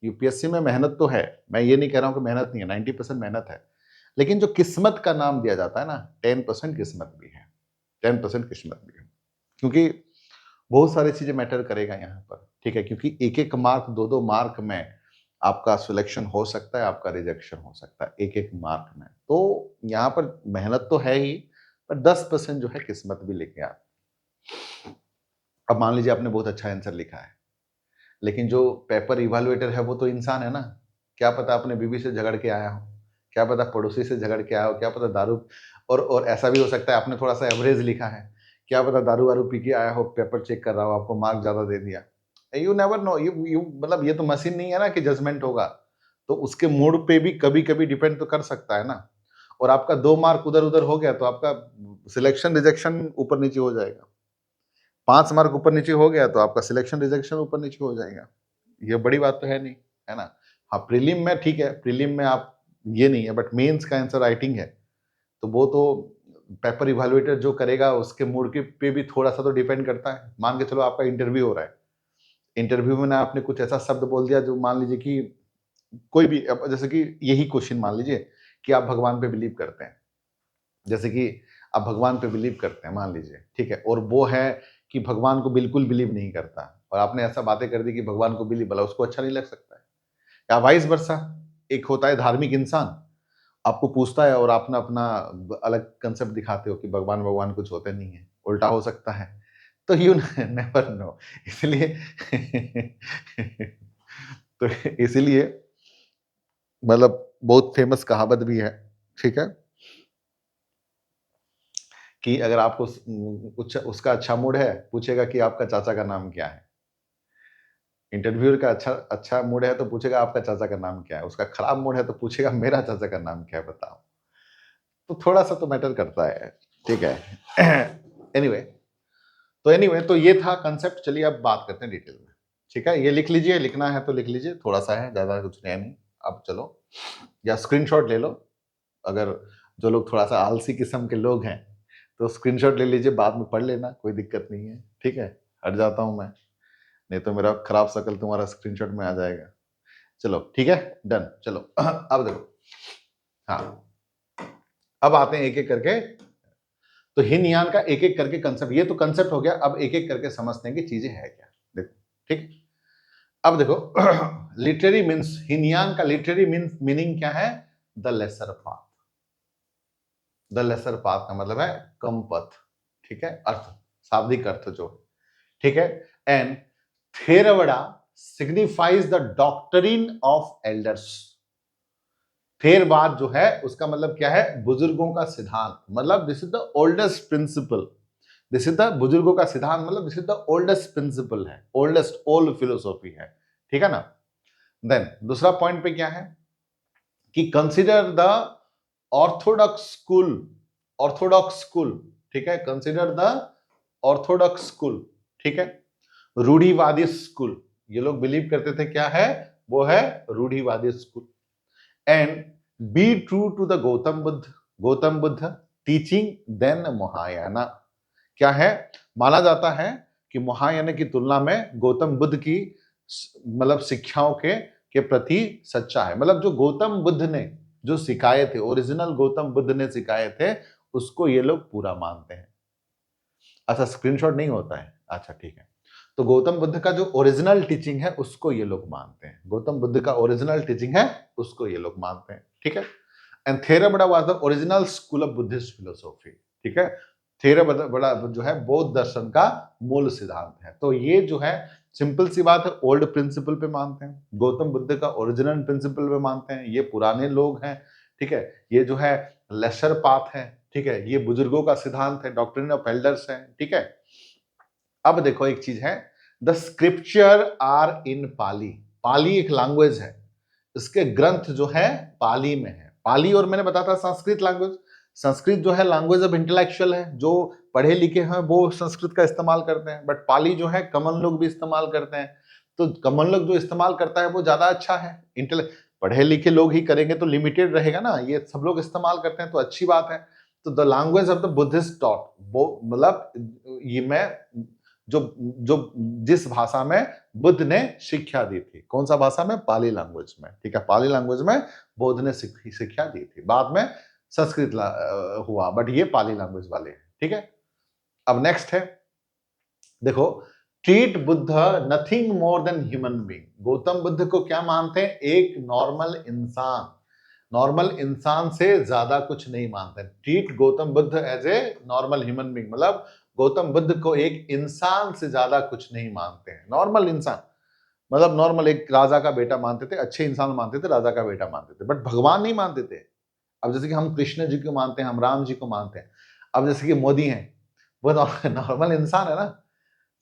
यूपीएससी में मेहनत तो है, मैं ये नहीं कह रहा हूं कि मेहनत नहीं है, 90% मेहनत है। लेकिन जो किस्मत का नाम दिया जाता है ना, 10% किस्मत भी है, 10% किस्मत भी है। क्योंकि बहुत सारी चीजें मैटर करेगा यहाँ पर, ठीक है। क्योंकि एक एक मार्क, दो दो मार्क में आपका सिलेक्शन हो सकता है, आपका रिजेक्शन हो सकता है, एक एक मार्क में। तो यहाँ पर मेहनत तो है ही, पर 10% जो है किस्मत भी लेके आप। अब मान लीजिए आपने बहुत अच्छा आंसर लिखा है, लेकिन जो पेपर इवेलुएटर है वो तो इंसान है ना। क्या पता अपने बीवी से झगड़ के आया हो, क्या पता पड़ोसी से झगड़ के आया हो, क्या पता दारू, और ऐसा भी हो सकता है आपने थोड़ा सा एवरेज लिखा है, क्या पता दारू वारू पी के आया हो, पेपर चेक कर रहा हो, आपको मार्क ज्यादा दे दिया। यू नेवर नो, यू मतलब ये तो मशीन नहीं है ना कि जजमेंट होगा। तो उसके मूड पे भी कभी कभी डिपेंड तो कर सकता है ना। और आपका 2 मार्क उधर उधर हो गया तो आपका सिलेक्शन रिजेक्शन ऊपर नीचे हो जाएगा। 5 मार्क ऊपर नीचे हो गया तो आपका सिलेक्शन रिजेक्शन ऊपर नीचे हो जाएगा। ये बड़ी बात तो है नहीं, है ना। हाँ, प्रीलिम में ठीक है, प्रीलिम में आप, ये नहीं है, बट मेंस का आंसर राइटिंग है, तो वो तो पेपर इवैल्यूएटर जो करेगा उसके मूड के पे भी थोड़ा सा तो डिपेंड करता है। मान के चलो आपका इंटरव्यू हो रहा है, इंटरव्यू में ना आपने कुछ ऐसा शब्द बोल दिया जो, मान लीजिए कि कोई भी, अब जैसे कि यही क्वेश्चन मान लीजिए कि आप भगवान पे बिलीव करते हैं, जैसे कि आप भगवान पे बिलीव करते हैं मान लीजिए, ठीक है, और वो है कि भगवान को बिल्कुल बिलीव नहीं करता, और आपने ऐसा बातें कर दी कि भगवान को बिलीव, भला उसको अच्छा नहीं लग सकता है। या वाइस वर्सा, एक होता है धार्मिक इंसान, आपको पूछता है और आपने अपना अलग कंसेप्ट दिखाते हो कि भगवान भगवान कुछ होते नहीं है, उल्टा हो सकता है। तो यू नेवर नो, इसलिए तो इसीलिए मतलब बहुत फेमस कहावत भी है, ठीक है, कि अगर आपको कुछ उसका अच्छा मूड है, पूछेगा कि आपका चाचा का नाम क्या है। इंटरव्यूअर का अच्छा अच्छा मूड है तो पूछेगा आपका चाचा का नाम क्या है। उसका खराब मूड है तो पूछेगा मेरा चाचा का नाम क्या है बताओ। तो थोड़ा सा तो मैटर करता है, ठीक है। एनीवे तो ये था कंसेप्ट। चलिए अब बात करते हैं डिटेल में, ठीक है। ये लिख लीजिए, लिखना है तो लिख लीजिए, थोड़ा सा है, ज्यादा कुछ है नहीं। अब चलो, या स्क्रीनशॉट ले लो, अगर जो लोग थोड़ा सा आलसी किस्म के लोग हैं तो स्क्रीनशॉट ले लीजिए, बाद में पढ़ लेना, कोई दिक्कत नहीं है, ठीक है। हट जाता हूं मैं, नहीं तो मेरा खराब शकल तुम्हारा स्क्रीनशॉट में आ जाएगा। चलो ठीक है, डन। चलो अब देखो, हाँ अब आते हैं एक एक करके। तो हिन यान का एक एक करके कंसेप्ट, ये तो कंसेप्ट हो गया। अब एक एक करके समझते हैं कि चीजें है क्या। देखो, ठीक। अब देखो, लिटरेरी मीन्स, हिनयान का लिटरेरी मीन्स मीनिंग क्या है? The lesser path. The lesser path का मतलब है कम पथ, ठीक है। अर्थ, शाब्दिक अर्थ जो, ठीक है। And Theravada signifies the doctrine of elders. Theravada जो है उसका मतलब क्या है? बुजुर्गों का सिद्धांत, मतलब this is the oldest principle. This is the बुजुर्गों का सिद्धांत, मतलब this is the oldest principle है, ओल्डेस्ट ओल्ड फिलोसॉफी है, ठीक है ना। देन दूसरा पॉइंट पे क्या है कि consider the Orthodox school. Orthodox school, ठीक है। कंसिडर द ऑर्थोडॉक्स स्कूल, ठीक है। रूढ़िवादी स्कूल, ये लोग बिलीव करते थे क्या है? वो है रूढ़िवादी school. And be true to the Gautam Buddha. Gautam Buddha teaching then Mahayana. क्या है? माना जाता है कि महायाना की तुलना में गौतम बुद्ध की मतलब शिक्षाओं के प्रति सच्चा है। मतलब जो गौतम बुद्ध ने जो सिखाए थे, ओरिजिनल गौतम बुद्ध ने सिखाए थे, उसको ये लोग पूरा मानते हैं। अच्छा, स्क्रीनशॉट नहीं होता है, अच्छा ठीक है। तो गौतम बुद्ध का जो ओरिजिनल टीचिंग है उसको ये लोग मानते हैं। गौतम बुद्ध का ओरिजिनल टीचिंग है उसको ये लोग मानते हैं, ठीक है। And Theravada was the original school of Buddhist philosophy, ठीक है। थेरावड़ा जो है बौद्ध दर्शन का मूल सिद्धांत है। तो ये जो है सिंपल सी बात है, ओल्ड प्रिंसिपल पे मानते हैं, गौतम बुद्ध का ओरिजिनल प्रिंसिपल पे मानते हैं। ये पुराने लोग हैं, ठीक है। ये जो है लेसर पाथ है, ठीक है। ये बुजुर्गों का सिद्धांत है, डॉक्ट्रिन ऑफ एल्डर्स है, ठीक है। अब देखो एक चीज है, द स्क्रिप्चर आर इन पाली। पाली एक लैंग्वेज है, इसके ग्रंथ जो है पाली में है। पाली, और मैंने बताया था संस्कृत लैंग्वेज। संस्कृत जो है लैंग्वेज ऑफ इंटेलेक्चुअल है, जो पढ़े लिखे हैं वो संस्कृत का इस्तेमाल करते हैं, बट पाली जो है कमन लोग भी इस्तेमाल करते हैं। तो कमन लोग जो इस्तेमाल करता है वो ज्यादा अच्छा है। पढ़े लिखे लोग ही करेंगे तो लिमिटेड रहेगा ना, ये सब लोग इस्तेमाल करते हैं तो अच्छी बात है। तो the language of the Buddhist taught, वो मतलब ये मैं जो जो जिस भाषा में बुद्ध ने शिक्षा दी थी, कौन सा भाषा में? पाली लैंग्वेज में, ठीक है। पाली लैंग्वेज में बुद्ध ने शिक्षा दी थी, बाद में संस्कृत हुआ, बट ये पाली लैंग्वेज वाले हैं, ठीक है। अब नेक्स्ट है, देखो, treat Buddha nothing more than human being. Gautam Buddha को क्या मानते हैं? एक नॉर्मल इंसान। नॉर्मल इंसान से ज्यादा कुछ नहीं मानते। Treat Gautam Buddha as a normal human being, मतलब गौतम बुद्ध को एक इंसान से ज्यादा कुछ नहीं मानते हैं। नॉर्मल इंसान मतलब नॉर्मल एक राजा का बेटा मानते थे, अच्छे इंसान मानते थे, राजा का बेटा मानते थे, बट भगवान नहीं मानते थे। अब जैसे कि हम कृष्ण जी को मानते हैं, हम राम जी को मानते हैं। अब जैसे कि मोदी हैं, वो नॉर्मल इंसान है ना,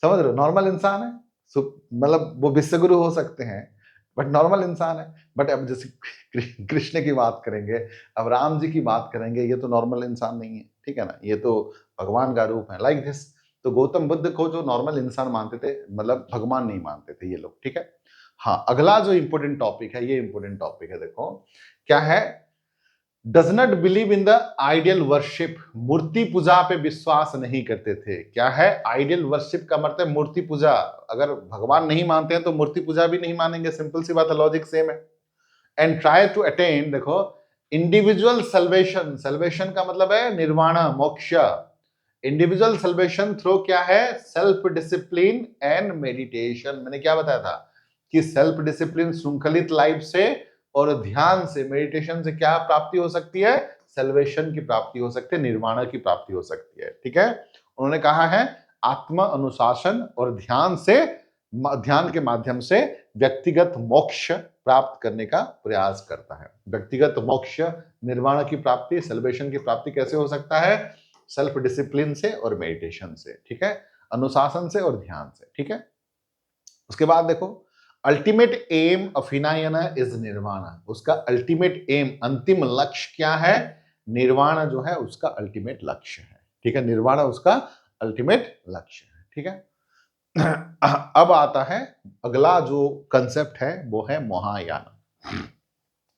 समझ रहे हो? नॉर्मल इंसान है, मतलब वो विश्वगुरु हो सकते हैं, बट नॉर्मल इंसान है। बट अब जैसे कृष्ण की बात करेंगे, अब राम जी की बात करेंगे, ये तो नॉर्मल इंसान नहीं है, ठीक है ना, ये तो भगवान का रूप है, लाइक दिस। तो गौतम बुद्ध को जो नॉर्मल इंसान मानते थे, मतलब भगवान नहीं मानते थे ये लोग, ठीक है। हाँ, अगला जो इंपोर्टेंट टॉपिक है, ये इंपोर्टेंट टॉपिक है, देखो क्या है। Does not believe in the ideal worship. मूर्ति पूजा पे विश्वास नहीं करते थे। क्या है? आइडियल वर्शिप का मतलब मूर्ति पूजा। अगर भगवान नहीं मानते हैं तो मूर्ति पूजा भी नहीं मानेंगे, सिंपल सी बात है, लॉजिक सेम है। एंड ट्राई टू अटेन, देखो, इंडिविजुअल सल्वेशन। सल्वेशन का मतलब है निर्वाण, मोक्ष। इंडिविजुअल सल्वेशन थ्रू क्या है? Self discipline and meditation. मैंने क्या बताया था कि सेल्फ डिसिप्लिन, श्रृंखलित लाइफ से और ध्यान से, मेडिटेशन से क्या प्राप्ति हो सकती है? सल्वेशन की प्राप्ति हो सकती है, निर्वाण की प्राप्ति हो सकती है, ठीक है। उन्होंने कहा है आत्मा अनुशासन और ध्यान से, ध्यान के माध्यम से व्यक्तिगत मोक्ष प्राप्त करने का प्रयास करता है। व्यक्तिगत मोक्ष, निर्वाण की प्राप्ति, सल्वेशन की प्राप्ति कैसे हो सकता है? सेल्फ डिसिप्लिन से और मेडिटेशन से, ठीक है, अनुशासन से और ध्यान से, ठीक है। उसके बाद देखो, ultimate aim of हिनायना is nirvana. उसका अल्टीमेट एम, अंतिम लक्ष्य क्या है? निर्वाण जो है उसका अल्टीमेट लक्ष्य है, ठीक है, निर्वाण उसका अल्टीमेट लक्ष्य है, ठीक है। अब आता है अगला जो कंसेप्ट है वो है महायान।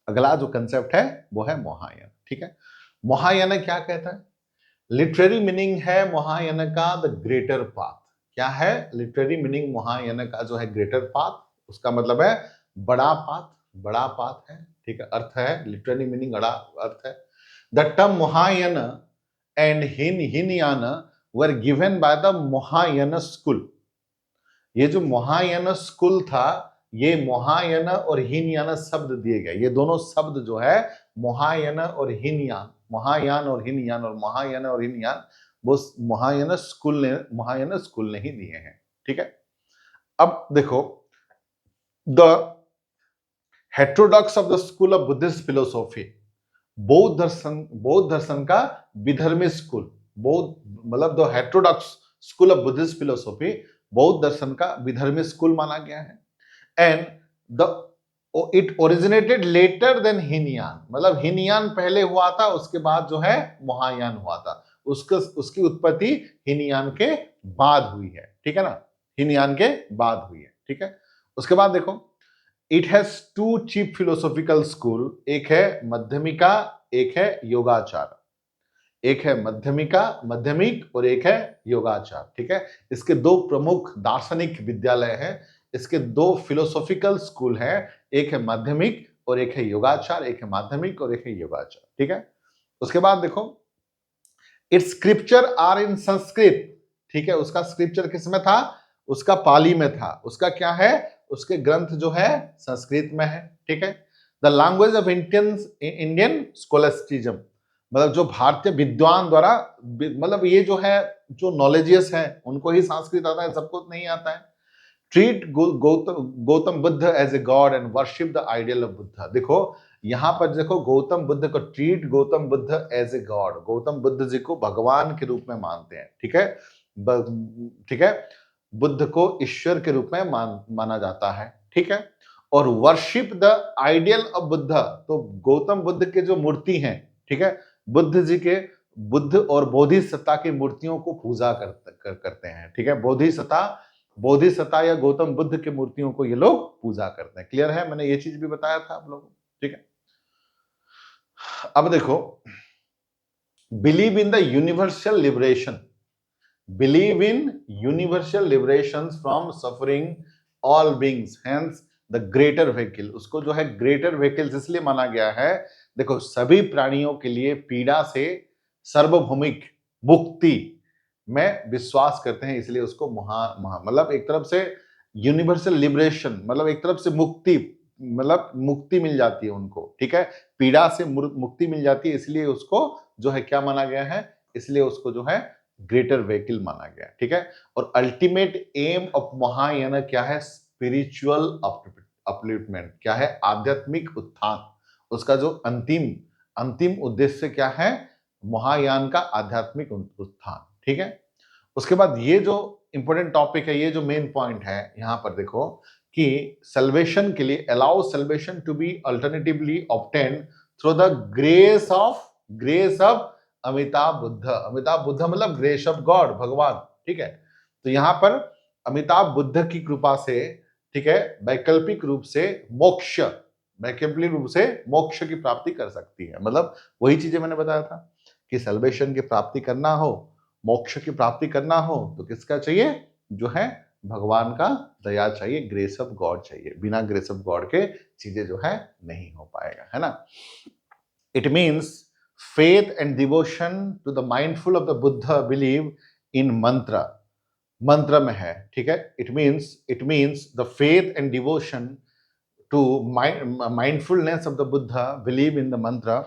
अगला जो कंसेप्ट है वो है महायान, ठीक है। महायान क्या कहता है? लिटरेरी मीनिंग है महायान का द ग्रेटर पाथ। क्या है लिटरेरी मीनिंग महायान का जो है ग्रेटर पाथ? उसका मतलब है बड़ा पाथ, बड़ा पाथ है, ठीक है, अर्थ है लिटरेरी मीनिंग बड़ा अर्थ है। The term Mahayana and Hinayana were given by the Mahayana school. ये जो महायान स्कूल था, ये महायान और हीनयान शब्द दिए गए। ये दोनों शब्द जो है महायान और हीनयान, महायान और हीनयान और महायान और हीनयान, वो महायान स्कूल ने ही दिए हैं, ठीक है। अब देखो, the heterodox of the school of Buddhist philosophy, बौद्ध दर्शन का विधर्मी स्कूल, बौद्ध मतलब the heterodox school of Buddhist philosophy बौद्ध दर्शन का विधर्मी स्कूल माना गया है। And the it originated later than Hinayana, मतलब हीनयान पहले हुआ था, उसके बाद जो है महायान हुआ था। उसकी उत्पत्ति हीनयान के बाद हुई है, ठीक है ना, हीनयान के बाद हुई है, ठीक है। उसके बाद देखो, it has two chief philosophical school, एक है मध्यमिका, एक है योगाचार। एक है माध्यमिक और एक है योगाचार, ठीक है। इसके दो प्रमुख दार्शनिक विद्यालय हैं, इसके दो फिलोसॉफिकल स्कूल हैं, एक है माध्यमिक और एक है योगाचार, एक है माध्यमिक और एक है योगाचार, ठीक है। उसके बाद देखो, its scripture are in Sanskrit, ठीक है, उसका स्क्रिप्चर किस में था? उसका पाली में था। उसका क्या है? उसके ग्रंथ जो है संस्कृत में है, ठीक है। द लैंग्वेज ऑफ इंडियन स्कॉलस्टिज्म, मतलब जो भारतीय विद्वान द्वारा, मतलब ये जो है जो नॉलेजियस है उनको ही संस्कृत आता है, सबको नहीं आता है। Treat Gautam Buddha as a god and worship the ideal of Buddha. देखो यहां पर देखो, गौतम बुद्ध को treat Gautam Buddha as a god, Gautam Buddha ji को भगवान के रूप में मानते हैं, ठीक है, ठीक है, बुद्ध को ईश्वर के रूप में माना जाता है, ठीक है। और worship the ideal of Buddha, तो गौतम बुद्ध के जो मूर्ति हैं, ठीक है, बुद्ध जी के, बुद्ध और बोधिसत्ता की मूर्तियों को पूजा करते हैं, ठीक है, बोधिसत्ता या गौतम बुद्ध की मूर्तियों को ये लोग पूजा करते हैं। क्लियर है? मैंने ये चीज भी बताया था आप लोगों को, ठीक है। अब देखो, believe in the universal liberation, believe in universal liberation from suffering all beings, hence the greater vehicle. उसको जो है ग्रेटर व्हीकल्स इसलिए माना गया है, देखो सभी प्राणियों के लिए पीड़ा से सार्वभौमिक मुक्ति में विश्वास करते हैं, इसलिए उसको मतलब एक तरफ से यूनिवर्सल लिबरेशन, मतलब एक तरफ से मुक्ति, मतलब मुक्ति मिल जाती है उनको, ठीक है, पीड़ा से मुक्ति मिल जाती है, इसलिए उसको जो है क्या माना गया है, इसलिए उसको जो है ग्रेटर व्हीकल माना गया, ठीक है। और अल्टीमेट एम ऑफ महायान क्या है? स्पिरिचुअल अपलिफ्टमेंट, क्या है? आध्यात्मिक उत्थान। उसका जो अंतिम उद्देश्य क्या है? महायान का आध्यात्मिक उत्थान, ठीक है। उसके बाद ये जो इंपॉर्टेंट टॉपिक है, ये जो मेन पॉइंट है यहां पर देखो कि सल्वेशन के लिए, allow salvation to be alternatively obtained through the grace of Amitabha Buddha. Amitabha Buddha मतलब ग्रेस ऑफ गॉड, भगवान, ठीक है। तो यहां पर अमिताभ बुद्ध की कृपा से, ठीक है, वैकल्पिक रूप से मोक्ष की प्राप्ति कर सकती है। मतलब वही चीजें मैंने बताया था कि सल्वेशन की प्राप्ति करना हो, मोक्ष की प्राप्ति करना हो, तो किसका चाहिए? जो है भगवान का दया चाहिए, ग्रेस ऑफ गॉड चाहिए। बिना ग्रेस ऑफ गॉड के चीजें जो है नहीं हो पाएगा, है ना। It means faith and devotion to the mindful of the Buddha believe in mantra, मंत्र में है, ठीक है। it means the faith and devotion to mindfulness of the Buddha believe in the mantra,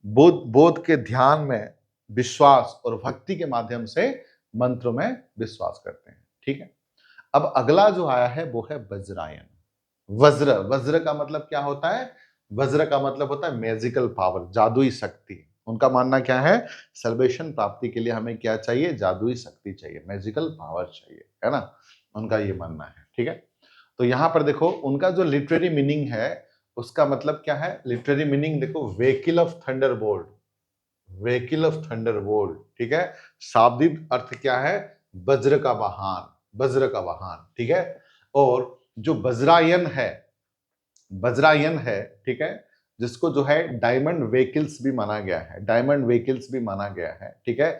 बोध के ध्यान में विश्वास और भक्ति के माध्यम से मंत्रों में विश्वास करते हैं, ठीक है। अब अगला जो आया है वो है वज्रायन। वज्र का मतलब क्या होता है? वज्र का मतलब होता है मैजिकल पावर, जादुई शक्ति। उनका मानना क्या है? सल्वेशन प्राप्ति के लिए हमें क्या चाहिए? जादुई शक्ति चाहिए, मैजिकल पावर चाहिए, है ना, उनका ये मानना है, ठीक है। तो यहां पर देखो उनका जो लिटरेरी मीनिंग है, उसका मतलब क्या है? लिटरेरी मीनिंग देखो, vehicle of Thunderbolt, vehicle of Thunderbolt, ठीक है। शाब्दिक अर्थ क्या है? वज्र का वाहन, वज्र का वाहन, ठीक है। और जो वज्रायन है, वज्रायन है, ठीक है, जिसको जो है डायमंड व्हीकल्स भी माना गया है, डायमंड व्हीकल्स भी माना गया है, ठीक है,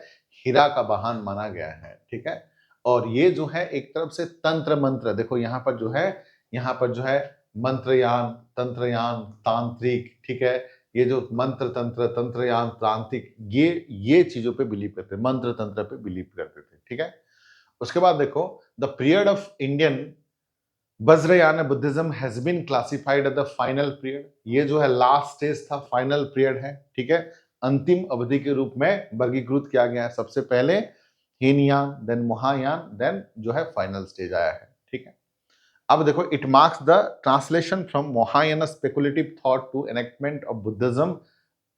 हीरा का वाहन माना गया है, ठीक है। और ये जो है एक तरफ से तंत्र मंत्र, देखो यहाँ पर जो है, यहाँ पर जो है मंत्रयान, तंत्रयान, तांत्रिक, ठीक है, ये जो मंत्र तंत्र, तंत्रयान, तांत्रिक, ये चीजों पे बिलीव करते थे, मंत्र तंत्र पे बिलीव करते थे, ठीक है। उसके बाद देखो, the period of Indian Vajrayana Buddhism has been classified at the final period, ये जो है लास्ट स्टेज था, फाइनल पीरियड है, ठीक है, अंतिम अवधि के रूप में वर्गीकृत किया गया है। सबसे पहले हीनयान, देन महायान, देन जो है फाइनल स्टेज आया है, ठीक है। अब देखो, it marks the translation from Mahayana speculative thought to enactment of Buddhism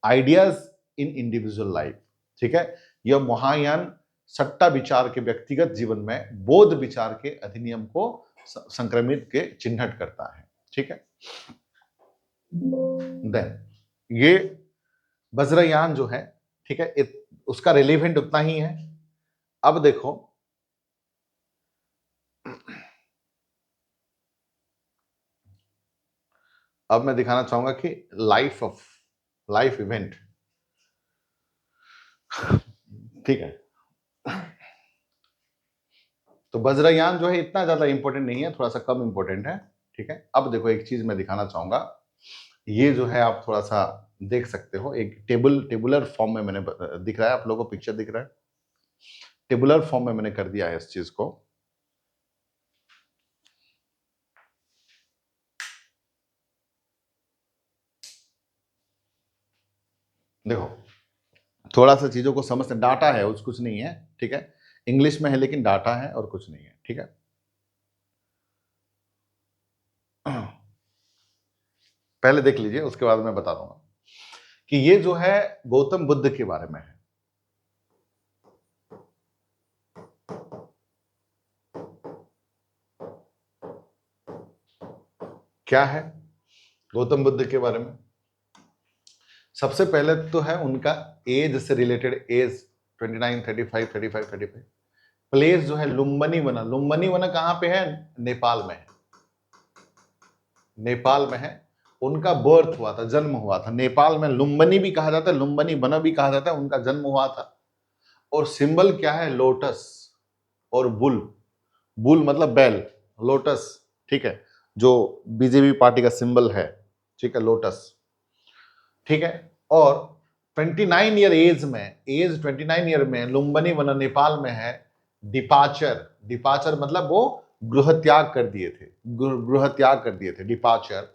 ideas in individual life, ठीक है। यह महायान सट्टा विचार के व्यक्तिगत जीवन में बौद्ध विचार के अधिनियम को संक्रमित के चिन्हित करता है, ठीक है। देन ये वज्रयान जो है, ठीक है, उसका रिलेवेंट उतना ही है। अब देखो, अब मैं दिखाना चाहूंगा कि लाइफ इवेंट, ठीक है। तो वज्रयान जो है इतना ज्यादा इंपॉर्टेंट नहीं है, थोड़ा सा कम इंपॉर्टेंट है, ठीक है। अब देखो, एक चीज मैं दिखाना चाहूंगा, ये जो है आप थोड़ा सा देख सकते हो, एक टेबुलर फॉर्म में मैंने दिख रहा है, आप लोगों को पिक्चर दिख रहा है, टेबुलर फॉर्म में मैंने कर दिया है इस चीज को। देखो, थोड़ा सा चीजों को समझते, डाटा है, उस कुछ नहीं है, ठीक है, इंग्लिश में है लेकिन डाटा है और कुछ नहीं है, ठीक है। पहले देख लीजिए, उसके बाद मैं बता दूंगा कि ये जो है गौतम बुद्ध के बारे में है। क्या है गौतम बुद्ध के बारे में? सबसे पहले तो है उनका एज से रिलेटेड, एज 29, 35, 35, 35। प्लेस जो है लुम्बिनी वना, लुम्बिनी वना कहां पे है? नेपाल में है, नेपाल में है। उनका बर्थ हुआ था, जन्म हुआ था नेपाल में, लुम्बिनी भी कहा जाता है, लुम्बिनी वना भी कहा जाता है, उनका जन्म हुआ था। और सिंबल क्या है? लोटस और बुल, बुल मतलब बैल, लोटस, ठीक है, जो बीजेपी पार्टी का सिंबल है, ठीक है, लोटस, ठीक है। और 29 ईयर एज में, एज 29 ईयर में लुम्बिनी वना नेपाल में है। डिपाचर, डिपाचर मतलब वो गृह त्याग कर दिए थे, गृह त्याग कर दिए थे, डिपाचर।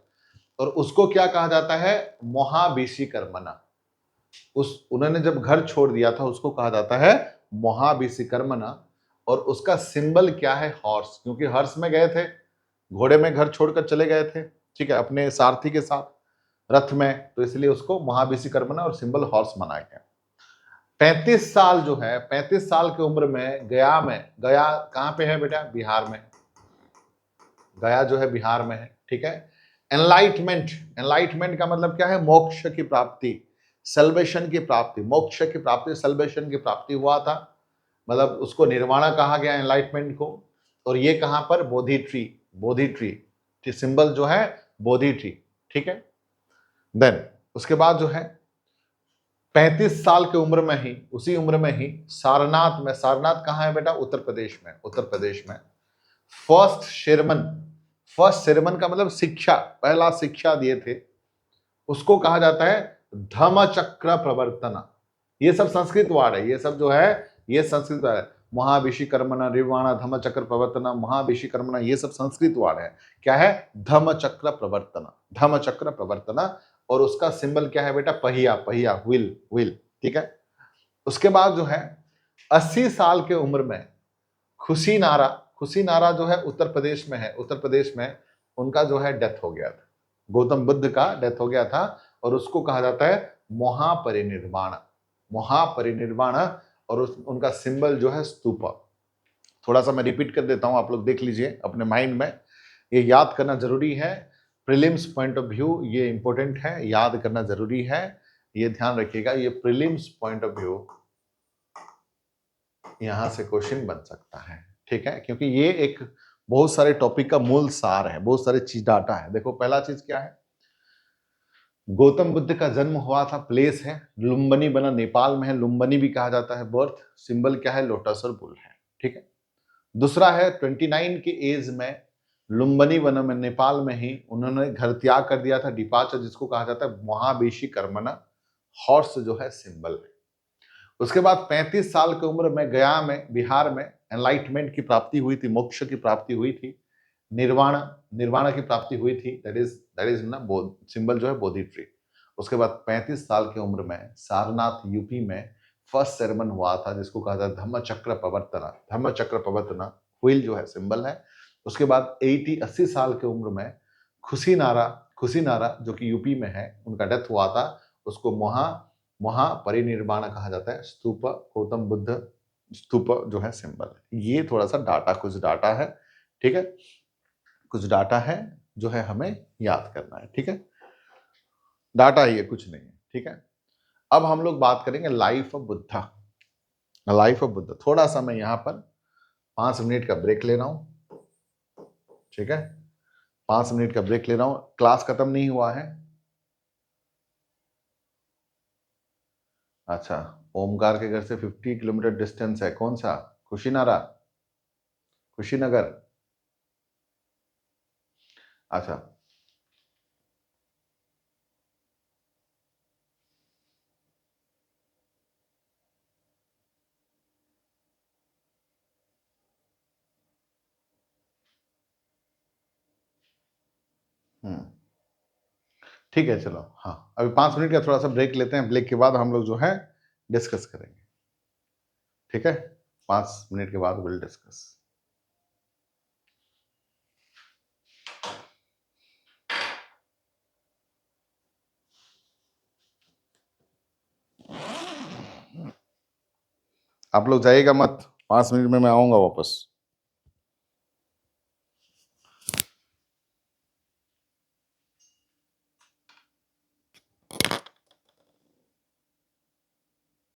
और उसको क्या कहा जाता है? महाविषिकर्मणा। उस उन्होंने जब घर छोड़ दिया था, उसको कहा जाता है महाविषिकर्मणा। और उसका सिंबल क्या है? हॉर्स, क्योंकि हर्ष में गए थे, घोड़े में घर छोड़कर चले गए थे, ठीक है, अपने सारथी के साथ रथ में, तो इसलिए उसको महाविषिकर्मणा और सिंबल हॉर्स मनाया गया। 35 साल जो है, 35 साल की उम्र में गया में, गया कहां पे है बेटा? बिहार में, गया जो है बिहार में है, ठीक है। एनलाइटमेंट, एनलाइटमेंट का मतलब क्या है? मोक्ष की प्राप्ति, सल्वेशन की प्राप्ति, मोक्ष की प्राप्ति, सल्वेशन की प्राप्ति हुआ था, मतलब उसको निर्वाणा कहा गया, एनलाइटमेंट को। और ये कहां पर? बोधि ट्री, बोधि ट्री सिंबल जो है बोधि ट्री, ठीक है। देन उसके बाद जो है 35 साल की उम्र में ही, उसी उम्र में ही सारनाथ में, सारनाथ कहां है बेटा? उत्तर प्रदेश में, उत्तर प्रदेश में फर्स्ट शेरमन, फर्स्ट शेरमन का मतलब शिक्षा, पहला शिक्षा दिए थे, उसको कहा जाता है धम्म चक्र प्रवर्तना। ये सब संस्कृत वर्ड है, ये सब जो है ये संस्कृत वर्ड है। महाविषिकर्मणा, निर्वाणा, धम्म चक्र प्रवर्तना, महाविषिकर्मणा, ये सब संस्कृत वर्ड है। क्या है? धम्म चक्र प्रवर्तना, धम्म चक्र प्रवर्तना। और उसका सिंबल क्या है बेटा? पहिया, पहिया, व्हील, व्हील, ठीक है। उसके बाद जो है 80 साल के उम्र में खुशी नारा, खुशी नारा जो है उत्तर प्रदेश में है, उत्तर प्रदेश में उनका जो है डेथ हो गया था, गौतम बुद्ध का डेथ हो गया था। और उसको कहा जाता है महापरिनिर्वाण, महापरिनिर्वाण। और उनका सिंबल जो है स्तूपा। थोड़ा सा मैं रिपीट कर देता हूं, आप लोग देख लीजिए अपने माइंड में, ये याद करना जरूरी है, प्रीलिम्स पॉइंट ऑफ व्यू ये इंपॉर्टेंट है, याद करना जरूरी है। ये ध्यान रखिएगा, ये प्रीलिम्स पॉइंट ऑफ व्यू यहां से क्वेश्चन बन सकता है, ठीक है, क्योंकि ये एक बहुत सारे टॉपिक का मूल सार है, बहुत सारे चीज डाटा है। देखो पहला चीज क्या है, गौतम बुद्ध का जन्म हुआ था, प्लेस है लुम्बिनी बना, नेपाल में है, लुम्बिनी भी कहा जाता है। बर्थ सिंबल क्या है, लोटस और बुल है, ठीक है। दूसरा है 29 की एज में लुम्बिनी वन में, नेपाल में ही उन्होंने घर त्याग कर दिया था, डिपार्चर जिसको कहा जाता है महाबेशी कर्मना, हॉर्स जो है सिंबल है। उसके बाद 35 साल की उम्र में गया में, बिहार में एनलाइटमेंट की प्राप्ति हुई थी, मोक्ष की प्राप्ति हुई थी, निर्वाण निर्वाणा की प्राप्ति हुई थी, दैट इज ना सिंबल जो है बोधि ट्री। उसके बाद 35 साल की उम्र में सारनाथ यूपी में फर्स्ट सेरेमन हुआ था, जिसको कहा जाता है धम्म चक्र प्रवर्तना, व्हील जो है सिंबल है। उसके बाद 80 साल की उम्र में खुशीनारा जो कि यूपी में है, उनका डेथ हुआ था, उसको महापरिनिर्वाण कहा जाता है, स्तूप गौतम बुद्ध स्तूप जो है सिंबल है। ये थोड़ा सा डाटा, कुछ डाटा है, ठीक है, कुछ डाटा है जो है हमें याद करना है, ठीक है, डाटा ही है, कुछ नहीं है, ठीक है। अब हम लोग बात करेंगे life of Buddha. Life of Buddha, थोड़ा सा मैं यहां पर 5 मिनट का ब्रेक ले रहा हूं, ठीक है, 5 मिनट का ब्रेक ले रहा हूं, क्लास खत्म नहीं हुआ है। अच्छा, ओमकार के घर से 50 किलोमीटर डिस्टेंस है, कौन सा, कुशीनगर, अच्छा। हम्म, ठीक है, चलो, हाँ, अभी 5 मिनट का थोड़ा सा ब्रेक लेते हैं, ब्रेक के बाद हम लोग जो है डिस्कस करेंगे, ठीक है, 5 मिनट के बाद विल डिस्कस। आप लोग जाइएगा मत, 5 मिनट में मैं आऊंगा वापस।